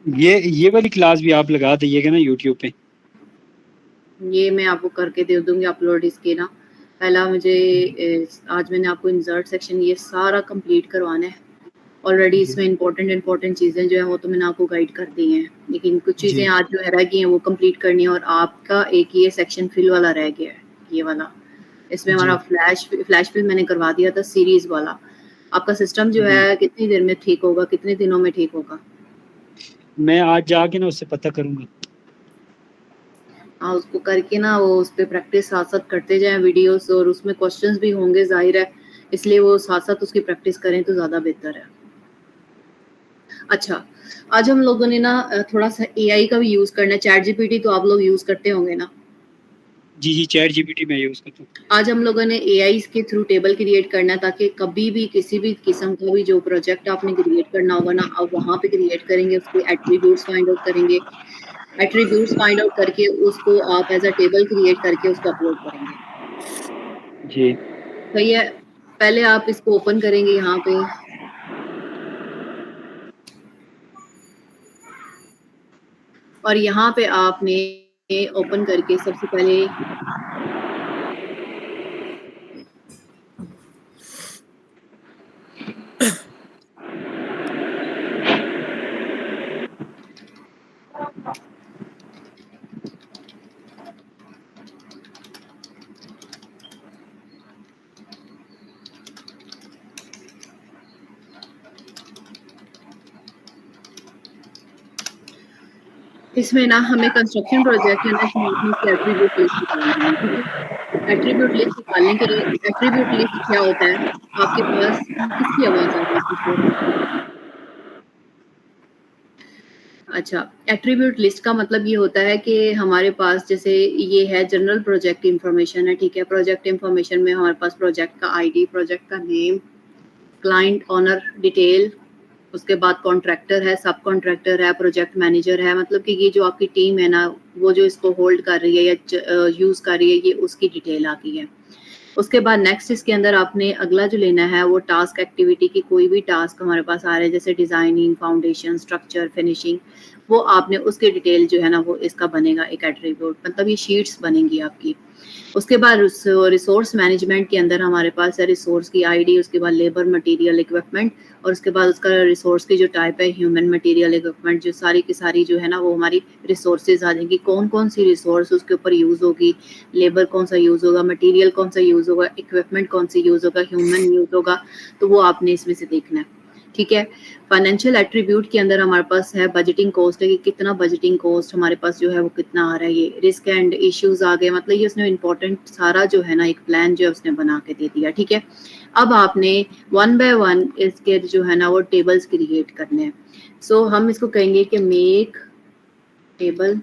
ये वाली क्लास भी आप लगा दीजिएगा ना यूट्यूब पे। ये मैं आपको करके दे दूंगी अपलोड इसके ना। पहला मुझे आज मैंने आपको इंसर्ट सेक्शन ये सारा कंप्लीट करवाना है। ऑलरेडी जी इसमें इंपॉर्टेंट चीज़ें जो है वो तो मैंने आपको गाइड कर दी हैं, लेकिन कुछ चीज़ें जी आज जो है रह गई हैं वो कंप्लीट करनी है। और आपका एक ये सेक्शन फिल वाला रह गया है, ये वाला। इसमें हमारा जी फ्लैश फिल मैंने करवा दिया था सीरीज वाला। आपका सिस्टम जो जी। है कितनी देर में ठीक होगा, कितने दिनों में ठीक होगा? मैं आज जाके ना उससे पता करूंगा। हाँ, उसको करके ना वो उस पे प्रैक्टिस साथ-साथ करते जाएँ वीडियोज़, और उसमें क्वेश्चंस भी होंगे ज़ाहिर है, इसलिए वो साथ-साथ उसकी प्रैक्टिस करें तो ज़्यादा बेहतर है। अच्छा, आज हम लोगों ने ना थोड़ा-सा एआई का भी यूज़ करना है। चैट जीपीटी तो आप लोग यूज़ करते होंगे ना? जी जी, चैट जीपीटी मैं यूज करता हूँ। आज हम लोगों ने एआई के थ्रू टेबल क्रिएट करना है, ताकि कभी भी किसी भी किस्म का भी जो प्रोजेक्ट आपने क्रिएट करना होगा ना, आप वहाँ पे क्रिएट करेंगे, उसके एट्रीब्यूट्स फाइंड आउट करेंगे। एट्रीब्यूट्स फाइंड आउट करके उसको आप एज़ अ टेबल क्रिएट करके उसको अपलोड करेंगे। जी सही है? पहले आप इसको ओपन करेंगे यहाँ पे, और यहाँ पे आपने ओपन करके सबसे पहले इसमें ना हमें कंस्ट्रक्शन प्रोजेक्ट है ना, इसमें आपने इसकी एट्रीब्यूट लिस्ट निकालनी है, ठीक है? एट्रीब्यूट लिस्ट निकालने के लिए, एट्रीब्यूट लिस्ट क्या होता है? आपके पास किसकी आवाज़ आ रही है इसमें शोर? अच्छा, एट्रीब्यूट लिस्ट का मतलब ये होता है कि हमारे पास जैसे ये है जनरल प्रोजेक्ट इन्फॉर्मेशन है, ठीक है? प्रोजेक्ट इन्फॉर्मेशन में हमारे पास प्रोजेक्ट का आईडी, प्रोजेक्ट का नेम, क्लाइंट ओनर डिटेल, उसके बाद कॉन्ट्रैक्टर है, सब कॉन्ट्रैक्टर है, प्रोजेक्ट मैनेजर है, मतलब कि ये जो आपकी टीम है ना, वो जो इसको होल्ड कर रही है या यूज़ कर रही है, ये उसकी डिटेल आ गई है। उसके बाद नेक्स्ट इसके अंदर आपने अगला जो लेना है वो टास्क एक्टिविटी की, कोई भी टास्क हमारे पास आ रहे हैं जैसे डिज़ाइनिंग, फाउंडेशन, स्ट्रक्चर, फिनिशिंग, वो आपने उसकी डिटेल जो है ना वो इसका बनेगा एक एट्रीब्यूट, मतलब ये शीट्स बनेंगी आपकी। उसके बाद रिसोर्स मैनेजमेंट के अंदर हमारे पास है रिसोर्स की आईडी, उसके बाद लेबर, मटेरियल, इक्विपमेंट, और उसके बाद उसका रिसोर्स की जो टाइप है ह्यूमन, मटेरियल, इक्विपमेंट, जो सारी की सारी जो है ना वो हमारी रिसोर्सेज आ जाएंगी। कौन कौन सी रिसोर्स उसके ऊपर यूज़ होगी, लेबर कौन सा यूज़ होगा, मटेरियल कौन सा यूज़ होगा, इक्विपमेंट कौन सी यूज़ होगा, ह्यूमन यूज़ होगा, तो वो आपने इसमें से देखना है, ठीक है? फाइनेंशियल एट्रीब्यूट के अंदर हमारे पास है बजटिंग कॉस्ट है कि कितना बजटिंग कॉस्ट हमारे पास जो है वो कितना आ रहा है। ये रिस्क एंड इश्यूज आ गए, मतलब ये उसने इम्पोर्टेंट सारा जो है ना एक प्लान जो है उसने बना के दे दिया, ठीक है? अब आपने वन बाय वन इसके जो है ना वो टेबल्स क्रिएट करने हैं। सो हम इसको कहेंगे कि make table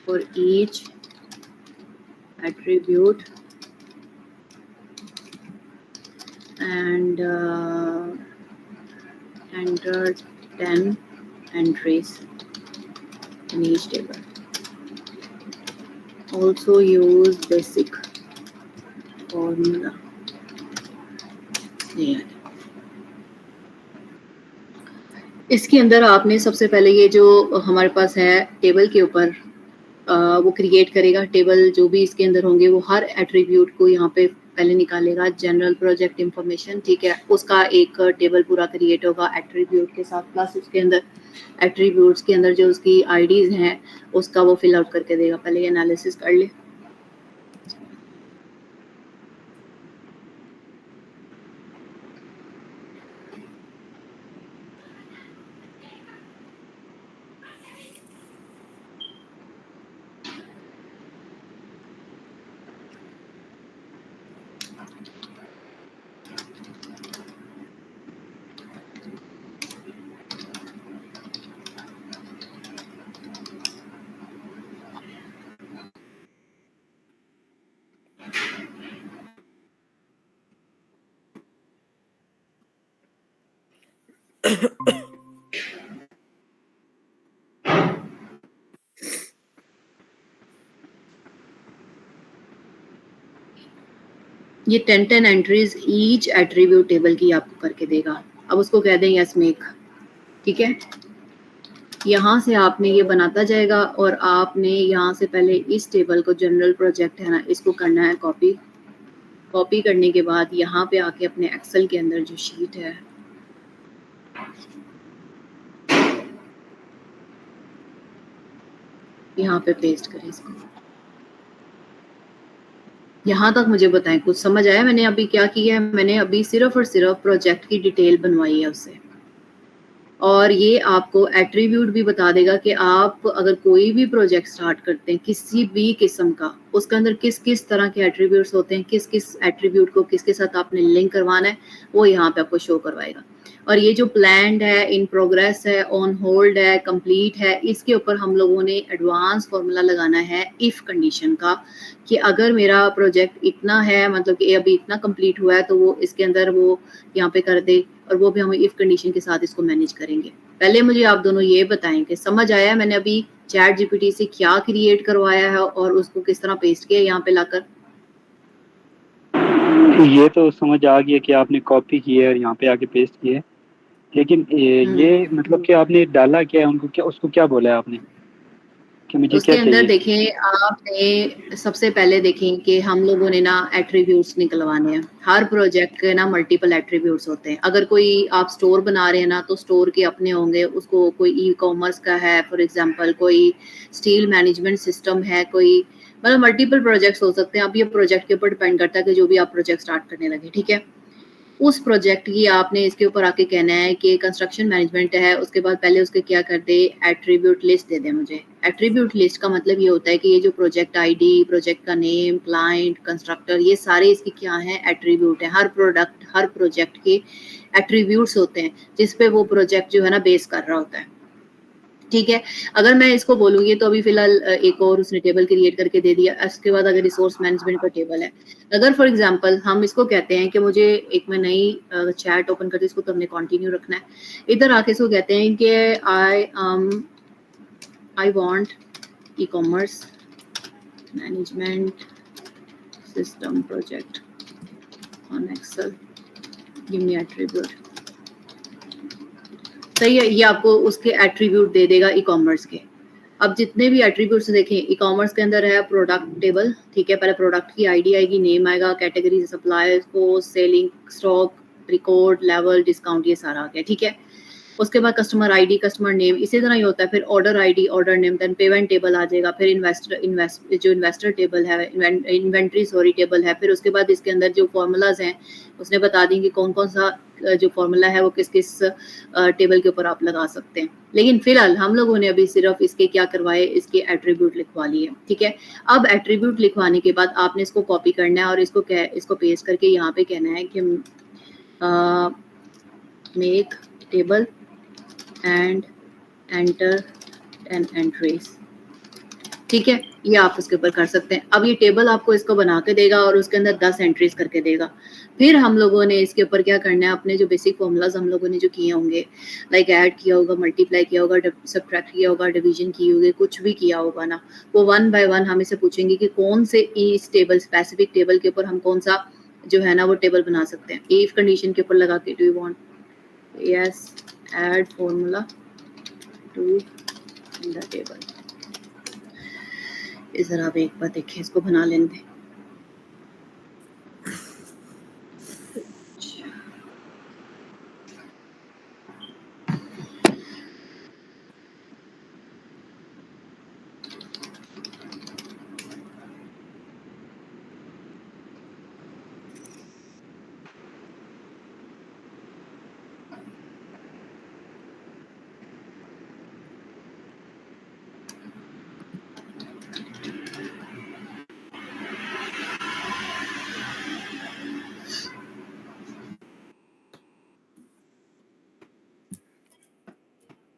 for each attribute and enter 10 entries in each table. Also use basic formula here. इसके अंदर आपने सबसे पहले ये जो हमारे पास है टेबल के ऊपर वो क्रिएट करेगा। टेबल जो भी इसके अंदर होंगे वो हर एट्रीब्यूट को यहाँ पे पहले निकालेगा। जनरल प्रोजेक्ट इंफॉर्मेशन, ठीक है, उसका एक टेबल पूरा क्रिएट होगा एट्रीब्यूट के साथ, प्लस उसके अंदर एट्रीब्यूट्स के अंदर जो उसकी आईडीज हैं उसका वो फिल आउट करके देगा। पहले ये एनालिसिस कर ले। ये 10 एंट्रीज ईच एट्रीब्यूट टेबल की आपको करके देगा। अब उसको कह दें यस मेक, ठीक है? यहाँ से आपने ये बनाता जाएगा और आपने यहाँ से पहले इस टेबल को, जनरल प्रोजेक्ट है ना, इसको करना है कॉपी। कॉपी करने के बाद यहाँ पे आके अपने एक्सेल के अंदर जो शीट है यहाँ पे पेस्ट करें इसको। यहाँ तक मुझे बताएं कुछ समझ आया? मैंने अभी क्या किया है, मैंने अभी सिर्फ और सिर्फ प्रोजेक्ट की डिटेल बनवाई है उससे, और ये आपको एट्रीब्यूट भी बता देगा कि आप अगर कोई भी प्रोजेक्ट स्टार्ट करते हैं किसी भी किस्म का, उसके अंदर किस किस तरह के एट्रीब्यूट्स होते हैं, किस किस एट्रीब्यूट को किसके साथ आपने लिंक करवाना है, वो यहाँ पे आपको शो करवाएगा। और ये जो प्लान्ड है, इन प्रोग्रेस है, ऑन होल्ड है, कंप्लीट है, इसके ऊपर हम लोगों ने एडवांस फॉर्मूला लगाना है इफ कंडीशन का, कि अगर मेरा प्रोजेक्ट इतना है, मतलब कि अभी इतना कंप्लीट हुआ है, तो वो इसके अंदर वो यहाँ पे कर दे, और वो भी हम इफ कंडीशन के साथ इसको मैनेज करेंगे। पहले मुझे आप दोनों ये बताएं कि समझ आया मैंने अभी चैट जीपीटी से क्या क्रिएट करवाया है और उसको किस तरह पेस्ट किया यहाँ पे लाकर? ये तो समझ आ गया कि आपने कॉपी की है और यहाँ पे आके पेस्ट किया है, लेकिन ये मतलब कि आपने डाला क्या है उनको, क्या उसको क्या बोला है आपने कि मुझे उसके क्या अंदर चाहिए? देखें, आपने सबसे पहले देखें कि हम लोगों ने ना एट्रीब्यूट्स निकलवाने हैं। हर प्रोजेक्ट के ना मल्टीपल एट्रीब्यूट्स होते हैं। अगर कोई आप स्टोर बना रहे हैं ना, तो स्टोर के अपने होंगे, उसको कोई ई कॉमर्स का है फॉर एग्जांपल, कोई स्टील मैनेजमेंट सिस्टम है, कोई मतलब मल्टीपल प्रोजेक्ट्स हो सकते हैं। अब ये प्रोजेक्ट के ऊपर डिपेंड करता है कि जो भी आप प्रोजेक्ट स्टार्ट करने लगे, ठीक है। उस प्रोजेक्ट की आपने इसके ऊपर आके कहना है कि कंस्ट्रक्शन मैनेजमेंट है, उसके बाद पहले उसके क्या कर दे, एट्रीब्यूट लिस्ट दे दे मुझे। एट्रीब्यूट लिस्ट का मतलब ये होता है कि ये जो प्रोजेक्ट आईडी, प्रोजेक्ट का नेम, क्लाइंट, कंस्ट्रक्टर, ये सारे इसके क्या हैं, एट्रीब्यूट है। हर प्रोडक्ट, हर प्रोजेक्ट के एट्रीब्यूट्स होते हैं जिसपे वो प्रोजेक्ट जो है ना बेस कर रहा होता है, ठीक है। अगर मैं इसको बोलूंगी तो अभी फिलहाल एक और उसने टेबल क्रिएट करके दे दिया। इसके बाद अगर रिसोर्स मैनेजमेंट का टेबल है, अगर फॉर एग्जांपल हम इसको कहते हैं कि मुझे एक मैं नई चैट ओपन करती हूँ, इसको तो हमने कंटिन्यू रखना है। इधर आके इसको कहते हैं कि I want e commerce management system project on Excel, give me attribute. सही है, ये आपको उसके एट्रीब्यूट दे देगा ई कॉमर्स के। अब जितने भी एट्रीब्यूट्स देखें, ई कॉमर्स के अंदर है प्रोडक्ट टेबल, ठीक है। पहले प्रोडक्ट की आईडी आएगी, नेम आएगा, category, suppliers, cost, selling, stock, record, level, discount, ये सारा आ गया, ठीक है। उसके बाद कस्टमर आईडी, कस्टमर नेम, इसी तरह ही होता है। फिर order ID, order name, then payment table आ जाएगा। फिर इन्वेस्टर टेबल है, इन्वेंट्री सॉरी टेबल है। फिर उसके बाद इसके अंदर जो फॉर्मूलाज हैं उसने बता देंगे कौन कौन सा जो फॉर्मूला है वो किस किस टेबल के ऊपर आप लगा सकते हैं। लेकिन फिलहाल हम लोगों ने अभी सिर्फ इसके क्या करवाए, इसके एट्रीब्यूट लिखवा लिए, ठीक है। अब एट्रीब्यूट लिखवाने के बाद आपने इसको कॉपी करना है और इसको पेस्ट करके यहाँ पे कहना है कि make table and enter 10 entries, ठीक है। ये आप उसके ऊपर कर सकते हैं। अब ये टेबल आपको इसको बना के देगा और उसके अंदर 10 एंट्रीज करके देगा। फिर हम लोगों ने इसके ऊपर क्या करना है, अपने जो बेसिक फॉर्मूलाज हम लोगों ने जो किए होंगे, लाइक ऐड किया होगा, मल्टीप्लाई किया होगा, सब्ट्रैक्ट किया होगा, डिवीजन की होगी, कुछ भी किया होगा ना, वो 1 बाय 1 हम इसे पूछेंगे कि कौन से इस टेबल, स्पेसिफिक टेबल के ऊपर हम कौन सा जो है ना वो टेबल बना सकते हैं। इफ कंडीशन के ऊपर लगा के do you want, yes, add formula to the table. इधर आप एक बार देखिए, इसको बना लेंगे।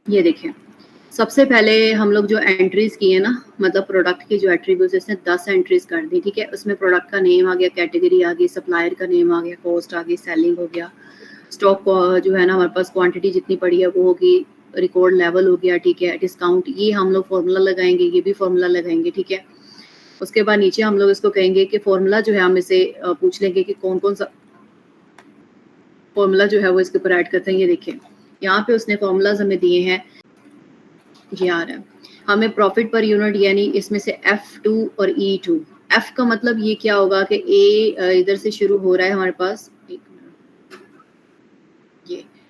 ये देखिए, सबसे पहले हम लोग जो एंट्रीज किए ना, मतलब प्रोडक्ट की जो एट्रीब्यूट्स, इसने 10 एंट्रीज कर दी, ठीक है। उसमें प्रोडक्ट का नेम आ गया, कैटेगरी आ गई, सप्लायर का नेम आ गया, कॉस्ट आ गई, सेलिंग हो गया, स्टॉक जो है ना हमारे पास क्वांटिटी जितनी पड़ी है वो होगी, रिकॉर्ड लेवल हो गया, ठीक है, डिस्काउंट, ये हम लोग फॉर्मूला लगाएंगे, ये भी फॉर्मूला लगाएंगे, ठीक है। उसके बाद नीचे हम लोग इसको कहेंगे कि फॉर्मूला जो है हम इसे पूछ लेंगे कि कौन कौन सा फॉर्मूला जो है वो इसके ऊपर ऐड करते हैं। ये देखिए, यहाँ पे उसने फॉर्मूलाज हमें दिए हैं ये आ रहा है हमें प्रॉफिट पर यूनिट, यानी इसमें से F2 और E2। F का मतलब ये क्या होगा कि A इधर से शुरू हो रहा है हमारे पास, एक मिनट,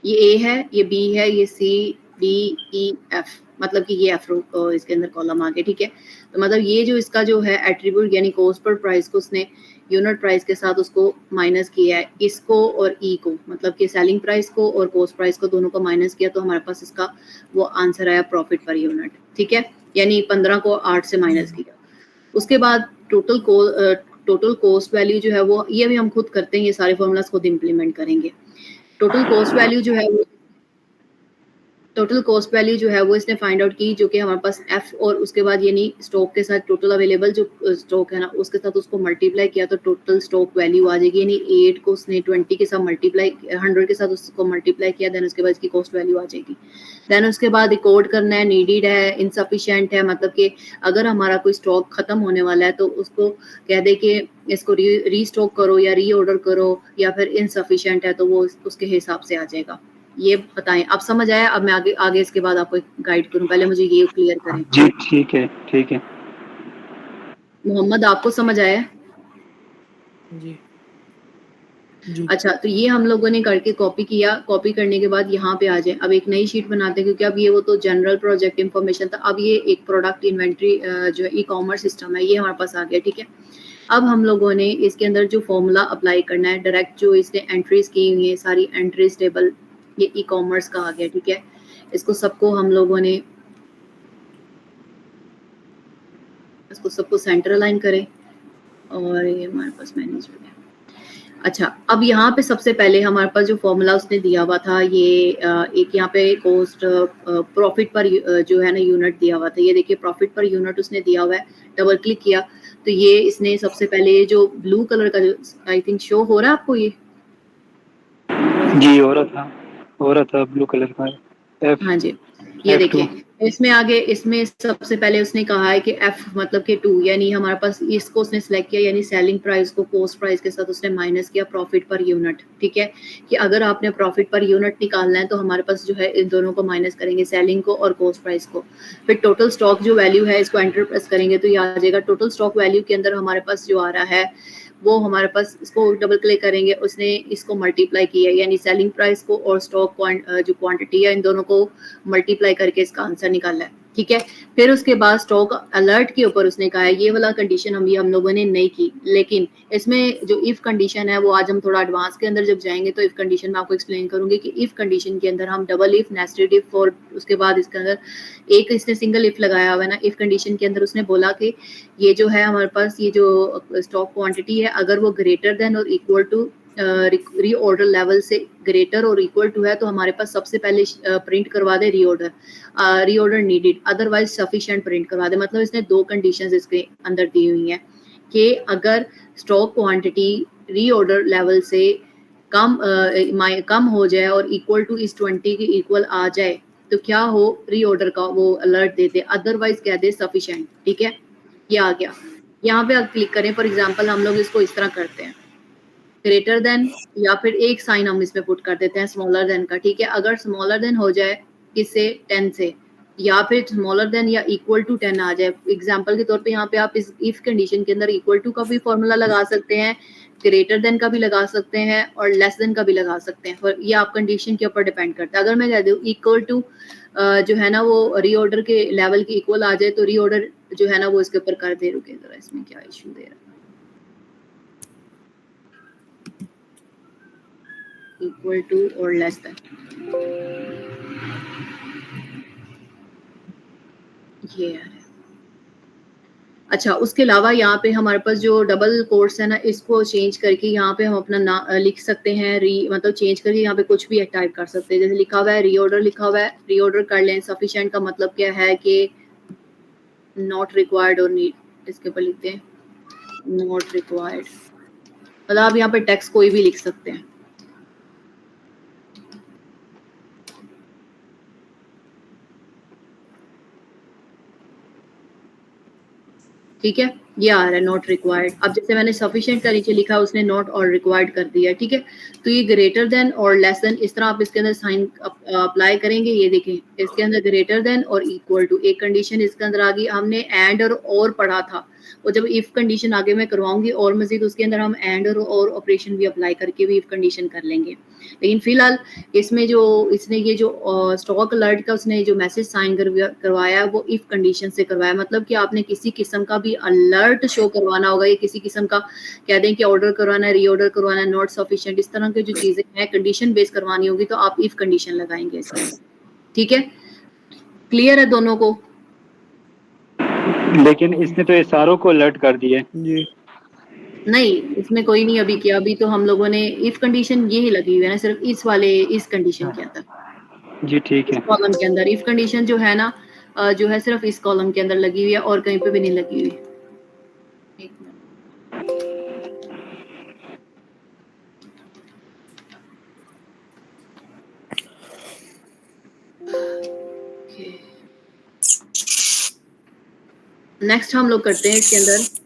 ये A है, ये B है, ये C D E F, मतलब कि ये F इसके अंदर कॉलम आ गया, ठीक है। तो मतलब ये जो इसका जो है एट्रीब्यूट यानी कॉस्ट पर प्राइस को उसने यूनिट प्राइस के साथ उसको माइनस किया है, इसको और ई को, मतलब कि सेलिंग प्राइस को और कॉस्ट प्राइस को दोनों को माइनस किया, तो हमारे पास इसका वो आंसर आया प्रॉफिट पर यूनिट, ठीक है। यानी 15 को 8 से माइनस किया। उसके बाद टोटल कॉस्ट वैल्यू जो है वो, ये भी हम खुद करते हैं, ये सारे फॉर्मूलाज खुद इम्प्लीमेंट करेंगे। टोटल कॉस्ट वैल्यू जो है वो, टोटल कॉस्ट वैल्यू जो है वो इसने फाइंड आउट की, जो कि हमारे पास एफ और उसके बाद यानी स्टॉक के साथ टोटल अवेलेबल जो स्टॉक है ना उसके साथ उसको मल्टीप्लाई किया तो टोटल स्टॉक वैल्यू आ जाएगी। यानी 8 को उसने 20 के साथ मल्टीप्लाई, 100 के साथ उसको मल्टीप्लाई किया, देन उसके बाद इसकी कॉस्ट वैल्यू आ जाएगी। देन उसके बाद रिकॉर्ड करना है, नीडेड है, इनसफिशिएंट है, मतलब कि अगर हमारा कोई स्टॉक खत्म होने वाला है तो उसको कह दे कि इसको रीस्टॉक करो या रीऑर्डर करो, या फिर इनसफिशिएंट है तो वो उसके हिसाब से आ जाएगा। ये बताएं, अब समझ आया? अब मैं आगे इसके बाद आपको गाइड करूं, पहले मुझे ये क्लियर करें। जी ठीक है, ठीक है। मोहम्मद, आपको समझ आया? जी जी। अच्छा, तो ये हम लोगों ने करके कॉपी किया, कॉपी करने के बाद यहाँ पे आ जाए। अब एक नई शीट बनाते हैं, क्योंकि अब ये वो तो जनरल प्रोजेक्ट इन्फॉर्मेशन था, अब ये एक प्रोडक्ट इन्वेंट्री जो ई कॉमर्स सिस्टम है ये हमारे पास आ गया, ठीक है। अब हम लोगों ने इसके अंदर जो फॉर्मूला अप्लाई करना है, डायरेक्ट जो इसने एंट्रीज की हुई है सारी एंट्रीज टेबल, ये ई कॉमर्स का आ गया, ठीक है। इसको सबको हम लोगों ने इसको सबको सेंटर अलाइन करें, और ये हमारे पास मैनेज हो गया। अच्छा, अब यहाँ पे सबसे पहले हमारे पास जो फॉर्मूला उसने दिया हुआ था, ये एक यहाँ पे कॉस्ट प्रॉफिट पर जो है ना यूनिट दिया हुआ था, ये देखिए प्रॉफिट पर यूनिट उसने दिया हुआ है। डबल क्लिक किया तो ये इसने सबसे पहले जो ब्लू कलर का जो आई थिंक शो हो रहा है आपको, ये जी हो रहा था ब्लू कलर का F हाँ जी, ये F2। देखिए इसमें आगे, इसमें सबसे पहले उसने कहा है कि F मतलब कि 2, यानी हमारे पास इसको उसने सेलेक्ट किया, यानी सेलिंग प्राइस को कॉस्ट प्राइस के साथ उसने माइनस किया प्रॉफिट पर यूनिट, ठीक है। कि अगर आपने प्रॉफिट पर यूनिट निकालना है तो हमारे पास जो है इन दोनों को माइनस करेंगे, सेलिंग को और कॉस्ट प्राइस को। फिर टोटल स्टॉक जो वैल्यू है इसको एंटर प्रेस करेंगे तो ये आ जाएगा। टोटल स्टॉक वैल्यू के अंदर हमारे पास जो आ रहा है वो हमारे पास, इसको डबल क्लिक करेंगे, उसने इसको मल्टीप्लाई किया, यानी सेलिंग प्राइस को और स्टॉक जो क्वांटिटी है इन दोनों को मल्टीप्लाई करके इसका आंसर निकाला है, ठीक है। फिर उसके बाद स्टॉक अलर्ट के ऊपर उसने कहा है, ये वाला कंडीशन हम लोगों ने नहीं की, लेकिन इसमें जो इफ कंडीशन है वो आज हम थोड़ा एडवांस के अंदर जब जाएंगे तो इफ कंडीशन में आपको एक्सप्लेन करूंगी कि इफ कंडीशन के अंदर हम डबल इफ, नेस्टेड इफ, और उसके बाद इसके अंदर एक इसने सिंगल इफ लगाया हुआ है ना। इफ कंडीशन के अंदर उसने बोला कि ये जो है हमारे पास ये जो स्टॉक क्वांटिटी है अगर वो ग्रेटर देन और इक्वल टू रीऑर्डर लेवल से ग्रेटर और इक्वल टू है तो हमारे पास सबसे पहले प्रिंट करवा दे reorder needed, otherwise sufficient print करवा दे। मतलब इसने दो कंडीशंस इसके अंदर दी हुई हैं कि अगर स्टॉक क्वांटिटी रीऑर्डर लेवल से कम हो जाए और इक्वल टू इस 20 के इक्वल आ जाए तो क्या हो, रीऑर्डर का वो अलर्ट देते, अदरवाइज कह दे सफिशिएंट, ठीक है। ये आ गया। यहाँ पे आप क्लिक करें, फॉर एग्जांपल हम लोग इसको इस तरह करते हैं, ग्रेटर देन, या फिर एक साइन हम इसमें पुट कर देते हैं स्मॉलर देन का, ठीक है। अगर स्मॉलर देन हो जाए किससे, 10 से, या फिर स्मॉलर देन या इक्वल टू 10 आ जाए, एग्जांपल के तौर पे यहाँ पे आप इस इफ कंडीशन के अंदर इक्वल टू का भी फॉर्मूला लगा सकते हैं, ग्रेटर देन का भी लगा सकते हैं, और लेस देन का भी लगा सकते हैं, और ये आप कंडीशन के ऊपर डिपेंड करता है। अगर मैं कह दूँ इक्वल टू जो है ना वो रीऑर्डर के लेवल के इक्वल आ जाए तो रीऑर्डर जो है ना वो इसके ऊपर कर दे। रुके जरा, इसमें क्या इशू दे रहा है, इक्वल टू और लेस देन, ये है। अच्छा, उसके अलावा यहाँ पे हमारे पास जो डबल कोट्स है ना इसको चेंज करके यहाँ पे हम अपना लिख सकते हैं, मतलब चेंज करके यहाँ पे कुछ भी टाइप कर सकते हैं। जैसे लिखा हुआ है रीऑर्डर, लिखा हुआ है रीऑर्डर कर लें। सफिशिएंट का मतलब क्या है कि नॉट रिक्वायर्ड और नीड, इसके ऊपर लिखते हैं नॉट रिक्वायर्ड। मतलब आप यहाँ पे टेक्स्ट कोई भी लिख सकते हैं, ठीक है। ये आ रहा है नॉट रिक्वायर्ड। अब जैसे मैंने सफिशिएंट का नीचे लिखा उसने नॉट और रिक्वायर्ड कर दिया, ठीक है। तो ये ग्रेटर देन और लेस देन इस तरह आप इसके अंदर साइन अप्लाई करेंगे। ये देखें इसके अंदर ग्रेटर देन और इक्वल टू एक कंडीशन इसके अंदर आ गई। हमने एंड और पढ़ा था, और जब इफ कंडीशन आगे मैं करवाऊंगी और मजीद उसके अंदर हम एंड और ऑपरेशन भी अप्लाई करके भी इफ कंडीशन कर लेंगे। लेकिन फिलहाल इसमें जो इसने ये जो स्टॉक अलर्ट का उसने जो मैसेज साइन करवाया वो इफ कंडीशन से करवाया। मतलब कि आपने किसी किस्म का भी अलर्ट शो करवाना होगा, या किसी किस्म का कह दें कि ऑर्डर करवाना है, रीऑर्डर करवाना है, नॉट सफिशिएंट, इस तरह की जो चीजें हैं कंडीशन बेस करवानी होगी तो आप इफ कंडीशन लगाएंगे इसमें। ठीक है, क्लियर है दोनों को? लेकिन इसने तो एसआरओ को अलर्ट कर दिया है। जी नहीं, इसमें कोई नहीं अभी किया। अभी तो हम लोगों ने इफ कंडीशन ये ही लगी हुई है ना, सिर्फ इस वाले इस कंडीशन के अंदर, जी ठीक है। इस कॉलम के अंदर इफ कंडीशन जो है ना जो है सिर्फ इस कॉलम के अंदर लगी हुई है और कहीं पे भी नहीं लगी हुई। एक मिनट। नेक्स्ट हम लोग करते हैं इसके अंदर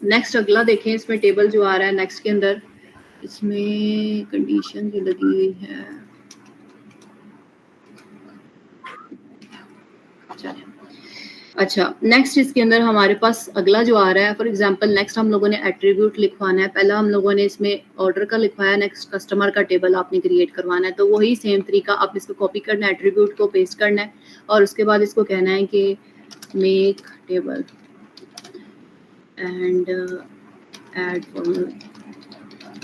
नेक्स्ट अगला देखें। इसमें टेबल जो आ रहा है नेक्स्ट के अंदर, इसमें कंडीशन जो लगी हुई है, अच्छा नेक्स्ट इसके अंदर हमारे पास अगला जो आ रहा है, फॉर एग्जांपल नेक्स्ट हम लोगों ने एट्रीब्यूट लिखवाना है। पहला हम लोगों ने इसमें ऑर्डर का लिखवाया, नेक्स्ट कस्टमर का टेबल आपने क्रिएट करवाना है। तो वही सेम तरीका आप इसको कॉपी करना है, एट्रीब्यूट को पेस्ट करना है और उसके बाद इसको कहना है कि make table and add formula.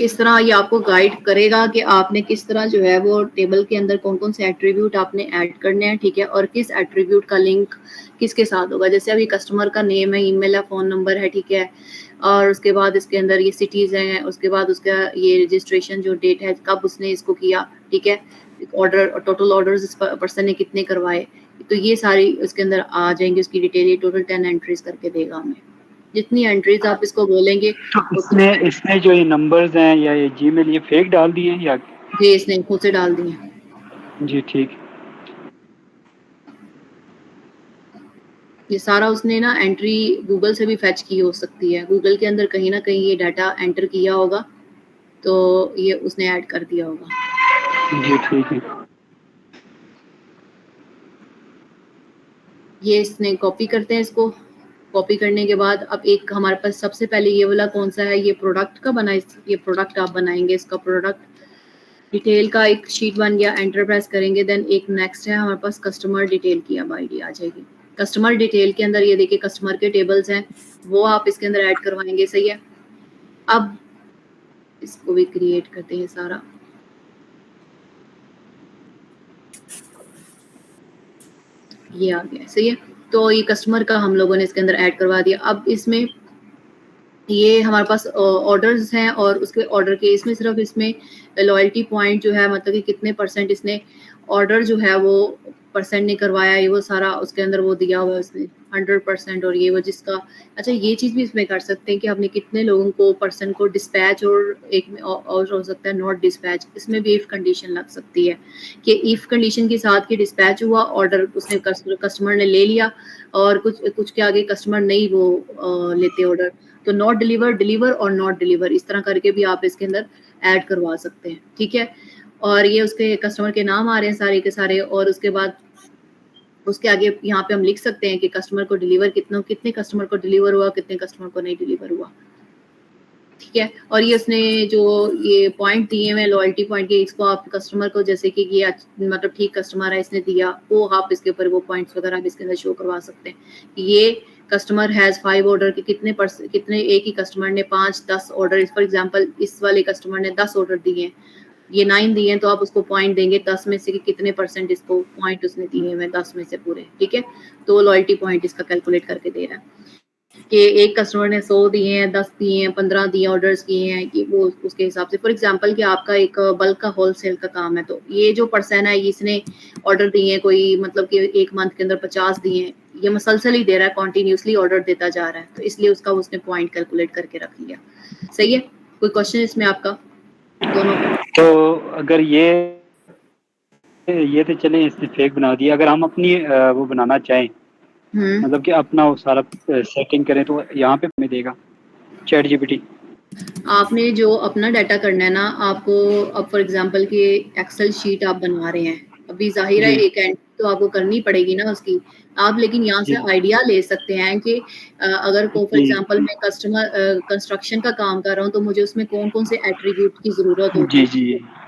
इस तरह ये आपको गाइड करेगा कि आपने किस तरह जो है वो टेबल के अंदर कौन कौन से एट्रीब्यूट आपने ऐड करने हैं, ठीक है, और किस एट्रीब्यूट का लिंक किसके साथ होगा। जैसे अभी कस्टमर का नेम है, ईमेल है, फ़ोन नंबर है, ठीक है, और उसके बाद इसके अंदर ये सिटीज़ हैं, उसके बाद उसका ये रजिस्ट्रेशन जो डेट है कब उसने इसको किया, ठीक है, ऑर्डर टोटल ऑर्डर्स इस पर्सन ने कितने करवाए, तो ये सारी उसके अंदर आ जाएंगी उसकी डिटेल। ये टोटल 10 एंट्रीज करके देगा हमें। जितनी एंट्रीज आप इसको बोलेंगे तो इसने जो ये नंबर्स हैं या ये जीमेल ये फेक डाल दिए हैं या जी इसने खुद से डाल दिए। जी ठीक। ये सारा उसने ना एंट्री गूगल से भी फैच की हो सकती है, गूगल के अंदर कहीं ना कहीं ये डाटा एंटर किया होगा तो ये उसने ऐड कर दिया होगा। जी ठीक है। ये इसने कॉपी करते हैं, इसको कॉपी करने के बाद अब एक हमारे पास सबसे पहले ये वाला कौन सा है, ये प्रोडक्ट का बना, ये प्रोडक्ट आप बनाएंगे, इसका प्रोडक्ट डिटेल का एक शीट बन गया, एंटर प्रेस करेंगे। देन एक नेक्स्ट है हमारे पास कस्टमर डिटेल की अब आईडी आ जाएगी। कस्टमर डिटेल के अंदर ये देखिए कस्टमर के टेबल्स हैं वो आप इसके अंदर ऐड करवाएंगे, सही है। अब इसको भी क्रिएट करते हैं सारा। ये आ गया, सही है। तो ये कस्टमर का हम लोगों ने इसके अंदर ऐड करवा दिया। अब इसमें ये हमारे पास ऑर्डर्स हैं और उसके ऑर्डर के इसमें सिर्फ इसमें लॉयल्टी पॉइंट जो है मतलब कि कितने परसेंट इसने ऑर्डर जो है वो परसेंट ने करवाया है, वो सारा उसके अंदर वो दिया हुआ है उसने 100%। और ये वो जिसका अच्छा ये चीज़ भी इसमें कर सकते हैं कि आपने कितने लोगों को पर्सन को डिस्पैच और एक में और हो सकता है नॉट डिस्पैच। इसमें भी इफ कंडीशन लग सकती है कि इफ कंडीशन के साथ कि डिस्पैच हुआ ऑर्डर उसने कस्टमर ने ले लिया और कुछ के आगे कस्टमर नहीं वो लेते ऑर्डर, तो नॉट डिलीवर, डिलीवर और नॉट डिलीवर इस तरह करके भी आप इसके अंदर ऐड करवा सकते हैं, ठीक है। और ये उसके कस्टमर के नाम आ रहे हैं सारे के सारे और उसके बाद उसके आगे यहाँ पे हम लिख सकते हैं कि कस्टमर को डिलीवर कितने कस्टमर को डिलीवर हुआ, कितने कस्टमर को नहीं डिलीवर हुआ, ठीक है। और ये उसने जो ये पॉइंट दिए हुए लॉयल्टी पॉइंट के, इसको आप कस्टमर को जैसे कि ये मतलब ठीक कस्टमर है इसने दिया, वो आप इसके ऊपर वो पॉइंट्स वगैरह भी इसके अंदर शो करवा सकते हैं। ये कस्टमर हैज 5 ऑर्डर के कितने एक ही कस्टमर ने 5-10 ऑर्डर, फॉर एग्जांपल इस वाले कस्टमर ने 10 ऑर्डर दिए हैं, ये 9 दिए हैं, तो आप उसको पॉइंट देंगे 10 में से कि कितने परसेंट इसको पॉइंट उसने दिए हैं 10 में से पूरे, ठीक है। तो लॉयल्टी पॉइंट इसका कैलकुलेट करके दे रहा है कि एक कस्टमर ने 100 दिए हैं, 10 दिए हैं, 15 दिए ऑर्डर्स किए हैं, कि वो उसके हिसाब से। फॉर एग्जांपल कि आपका एक बल्क का होलसेल का काम है, तो ये जो पर्सन है इसने ऑर्डर दिए हैं कोई मतलब कि एक मंथ के अंदर 50 दिए हैं, ये मसलसल ही दे रहा है, कॉन्टिन्यूसली ऑर्डर देता जा रहा है, तो इसलिए उसका उसने पॉइंट कैलकुलेट करके रख लिया, सही है। कोई क्वेश्चन इसमें आपका? दोनों को। तो अगर ये तो चले इसने फेक बना दिया, अगर हम अपनी वो बनाना चाहें, मतलब कि अपना वो सारा सेटिंग करें, तो यहाँ पे हमें देगा चैट जीपीटी। आपने जो अपना डाटा करना है ना, आपको अब फॉर एग्जांपल कि एक्सेल शीट आप बनवा रहे हैं, अभी जाहिर है जी एक एंट्री तो आपको करनी पड़ेगी ना उसकी। आप लेकिन यहाँ से जी आइडिया ले सकते हैं कि अगर को फॉर जी एग्जांपल मैं कंस्ट्रक्शन का काम कर रहा हूँ, तो मुझे उसमें कौन-कौन से एट्रीब्यूट की ज़रूरत होगी, जी जी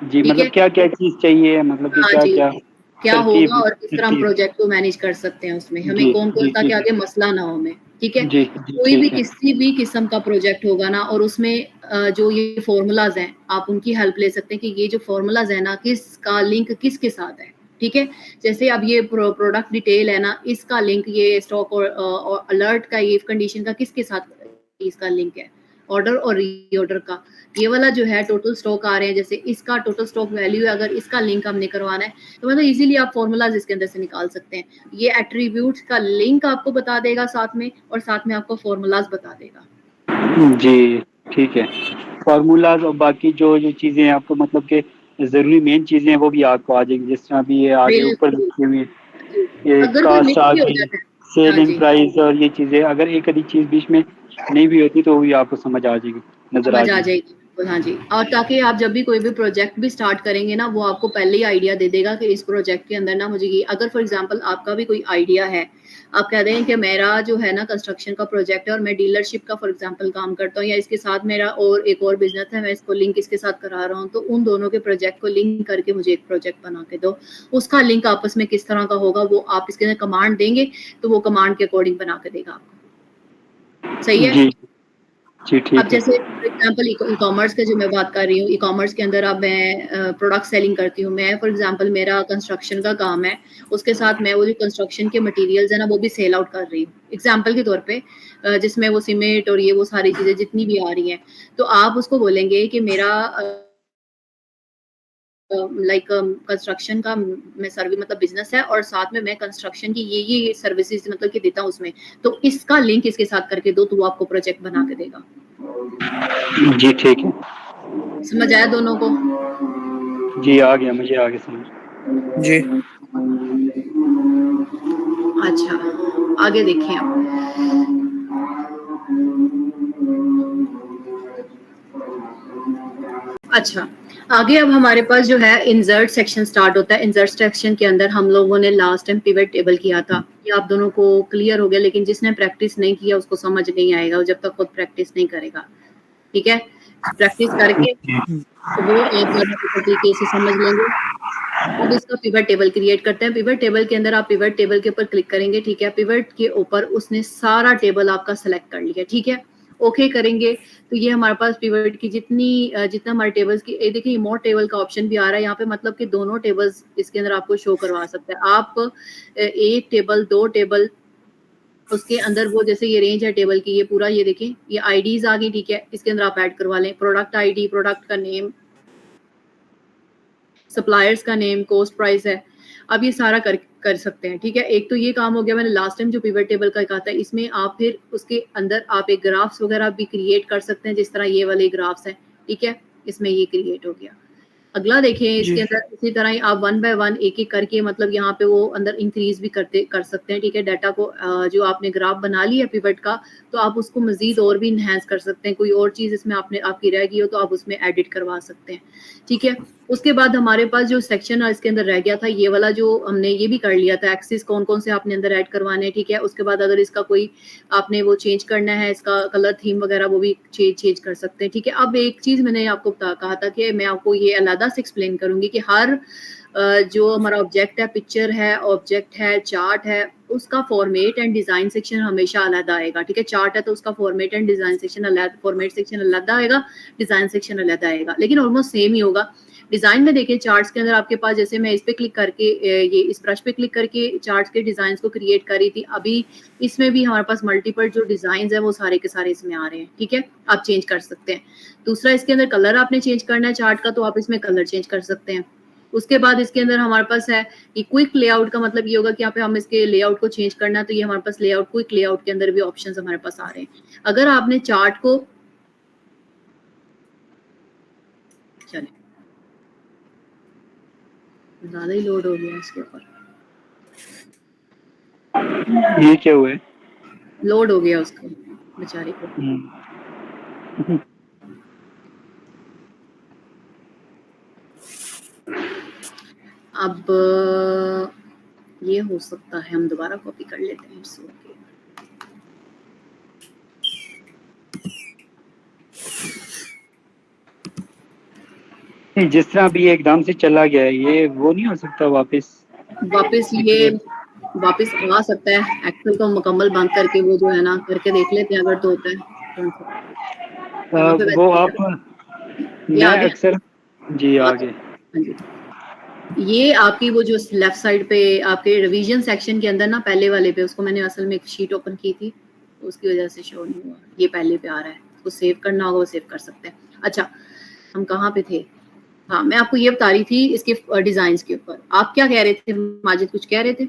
जी, ठीक है? मतलब क्या क्या चीज़ चाहिए, मतलब कि हाँ क्या जी, क्या क्या होगा तरतीब और किस तरह हम तरतीब। प्रोजेक्ट को मैनेज कर सकते हैं उसमें, हमें जी कौन-कौन जी सा ठीक कि है। आगे मसला ना हो हमें, ठीक है? जी जी कोई भी ठीक है। किसी भी किस्म का प्रोजेक्ट होगा ना और उसमें जो ये फ़ॉर्मूलाज़ हैं, आप उनकी हेल्प ले सकते हैं कि ये जो फ़ॉर्मूलाज़ है ना, किसका लिंक किसके साथ है, ठीक है? जैसे अब ये प्रोडक्ट डिटेल है ना, इसका लिंक ये स्टॉक और अलर्ट का, ये इफ कंडीशन का किसके साथ इसका लिंक है? ऑर्डर और रीऑर्डर का। ये वाला जो है टोटल स्टॉक आ रहे हैं, जैसे इसका टोटल स्टॉक वैल्यू है, अगर इसका लिंक हमने करवाना है, तो मतलब इज़िली आप फ़ॉर्मूलाज़ इसके अंदर से निकाल सकते हैं। ये एट्रीब्यूट्स का लिंक आपको बता देगा साथ में, और साथ में आपको फ़ॉर्मूलाज़ बता देगा। जी ठीक है। फार्मूलाज और बाकी जो जो चीज़ें हैं आपको, मतलब कि ज़रूरी मेन चीज़ें हैं, वो भी आपको आ जाएंगी। जिस तरह भी ये आगे ऊपर बिल्कुल, लिखी हुई जी। ये अगर कोई कास्ट मिस आ भी हो गई, जाता है, हाँ सेलिंग जी। प्राइस और ये चीज़ें, अगर एक आधी चीज़ बीच में नहीं भी होती तो वो भी आपको समझ आ जाएगी, नज़र आ समझ आ जाएगी। जाएगी, बिल्कुल, हाँ जी। और ताकि आप जब भी कोई भी प्रोजेक्ट भी स्टार्ट करेंगे ना, वो आपको पहले ही आइडिया दे देगा कि इस प्रोजेक्ट के अंदर ना मुझे ये, अगर फॉर एग्ज़ाम्पल आपका भी कोई आइडिया है, आप कह रहे हैं कि मेरा जो है ना कंस्ट्रक्शन का प्रोजेक्ट है और मैं डीलरशिप का फॉर एग्ज़ाम्पल काम करता हूँ, या इसके साथ मेरा और एक और बिज़नेस है, मैं इसको लिंक इसके साथ करा रहा हूँ, तो उन दोनों के प्रोजेक्ट को लिंक करके मुझे एक प्रोजेक्ट बना के दो। उसका लिंक आपस में किस तरह का होगा, वो आप इसके अंदर कमांड देंगे, तो वो कमांड के अकॉर्डिंग बना के देगा आपको। सही है? जी जी अब ठीक है। जैसे फॉर एग्जांपल ई-कॉमर्स का जो मैं बात कर रही हूँ, ई-कॉमर्स के अंदर अब मैं प्रोडक्ट सेलिंग करती हूँ। मैं फॉर एग्जांपल मेरा कंस्ट्रक्शन का काम है, उसके साथ मैं वो जो कंस्ट्रक्शन के मटेरियल्स है ना, वो भी सेल आउट कर रही हूँ। एग्जांपल के तौर पे जिसमें वो सीमेंट और ये वो सारी चीज़ें जितनी भी आ रही हैं, तो आप उसको बोलेंगे कि मेरा लाइक कंस्ट्रक्शन का मैं सर्वे मतलब बिज़नेस है, और साथ में मैं कंस्ट्रक्शन की ये सर्विसेज़ मतलब कि देता हूँ उसमें। तो इसका लिंक इसके साथ करके दो, तो वो आपको प्रोजेक्ट बना के देगा। जी ठीक है। समझ आया दोनों को? जी आ गया, मुझे आ गया समझ। जी। अच्छा, आगे देखें आप। अच्छा, आगे अब हमारे पास जो है इंसर्ट सेक्शन स्टार्ट होता है। इंसर्ट सेक्शन के अंदर हम लोगों ने लास्ट टाइम पिवट टेबल किया था। ये आप दोनों को क्लियर हो गया, लेकिन जिसने प्रैक्टिस नहीं किया उसको समझ नहीं आएगा, जब तक खुद प्रैक्टिस नहीं करेगा। ठीक है? प्रैक्टिस करके वो आप ज़्यादा बेहतर तरीके से समझ लेंगे। अब इसका पिवट टेबल क्रिएट करते हैं। पिवट टेबल के अंदर आप पिवट टेबल के ऊपर क्लिक करेंगे, ठीक है? पिवट के ऊपर उसने सारा टेबल आपका सेलेक्ट कर लिया, ठीक है? ओके करेंगे, तो ये हमारे पास पिवट की जितना हमारे टेबल्स की ये देखिए मोर टेबल का ऑप्शन भी आ रहा है यहाँ पे, मतलब कि दोनों टेबल्स इसके अंदर आपको शो करवा सकता है। आप 1 टेबल, 2 टेबल, उसके अंदर वो जैसे ये रेंज है टेबल की, ये पूरा ये देखें, ये आईडीज़ आ गई, ठीक है? इसके अंदर आप ऐड करवा लें, प्रोडक्ट आईडी, प्रोडक्ट का नेम, सप्लायर्स का नेम, कॉस्ट प्राइस है। अब ये सारा कर सकते हैं, ठीक है? एक तो ये काम हो गया, मैंने लास्ट टाइम जो पिवट टेबल का कहा था, इसमें आप फिर उसके अंदर आप एक ग्राफ्स वगैरह भी क्रिएट कर सकते हैं, जिस तरह ये वाले ग्राफ्स हैं, ठीक है? इसमें ये क्रिएट हो गया। अगला देखें, इसके जी। अंदर इसी तरह ही आप 1 बाय 1 एक-एक करके मतलब यहाँ पे वो अंदर इंक्रीज़ भी कर सकते हैं, ठीक है? डाटा को जो आपने ग्राफ बना लिया पिवट का, तो आप उसको मज़ीद और भी एनहांस कर सकते हैं। कोई और चीज़ इसमें आपकी रह गई हो, तो आप उसमें एडिट करवा सकते हैं, ठीक है? उसके बाद हमारे पास जो सेक्शन इसके अंदर रह गया था, ये वाला जो हमने ये भी कर लिया था, एक्सिस कौन-कौन से आपने अंदर ऐड करवाने हैं, ठीक है? उसके बाद अगर इसका कोई आपने वो चेंज करना है, इसका कलर थीम वगैरह, वो भी चेंज कर सकते हैं, ठीक है? अब एक चीज़ मैंने आपको कहा था कि मैं आपको ये अलग से एक्सप्लेन करूँगी कि हर जो हमारा ऑब्जेक्ट है, पिक्चर है, ऑब्जेक्ट है, चार्ट है, उसका फॉर्मेट एंड डिज़ाइन सेक्शन हमेशा अलग आएगा, ठीक है? चार्ट है तो उसका फॉर्मेट एंड डिज़ाइन सेक्शन अलग, फॉर्मेट सेक्शन अलग आएगा, डिज़ाइन सेक्शन अलग आएगा, लेकिन ऑलमोस्ट सेम ही होगा। डिज़ाइन में देखिए चार्ट्स के अंदर आपके पास, जैसे मैं इस पे क्लिक करके ये इस ब्रश पे क्लिक करके चार्ट्स के डिज़ाइंस को क्रिएट कर रही थी। अभी इसमें भी हमारे पास मल्टीपल जो डिज़ाइंस हैं वो सारे के सारे इसमें आ रहे हैं, ठीक है? आप चेंज कर सकते हैं। दूसरा, इसके अंदर कलर आपने चेंज करना है चार्ट का, तो आप इसमें कलर चेंज कर सकते हैं। उसके बाद इसके अंदर हमारे पास है ये क्विक लेआउट का मतलब ये होगा कि यहाँ पे हम इसके लेआउट को चेंज करना है, तो ये हमारे पास लेआउट, क्विक लेआउट के अंदर भी ऑप्शंस हमारे पास आ रहे हैं। अगर आपने चार्ट को चलें ज्यादा ही लोड हो गया इसके ऊपर, ये क्या हुआ है? लोड हो गया उसको बेचारे को। अब ये हो सकता है हम दोबारा कॉपी कर लेते हैं। It's okay. नहीं, जिस तरह अभी ये एकदम से चला गया है, ये वो नहीं हो सकता वापस? वापस ये वापस आ सकता है, एक्सेल को मुकम्मल बंद करके वो जो है ना करके देख लेते हैं अगर तो होता है। यहाँ पे वो वैसे आप, ये मैं आगे अक्सर जी आगे। हाँ जी, ये आपकी वो जो लेफ्ट साइड पे आपके रिवीजन सेक्शन के अंदर ना पहले वाले पे, उसको मैंने असल में एक शीट ओपन की थी तो उसकी वजह से शो नहीं हुआ। ये पहले पे आ रहा है, उसको सेव करना होगा वो सेव कर सकते हैं। अच्छा, हम कहाँ पे थे? हाँ, मैं आपको ये बता रही थी इसके डिजाइन के ऊपर। आप क्या कह रहे थे माजिद, कुछ कह रहे थे?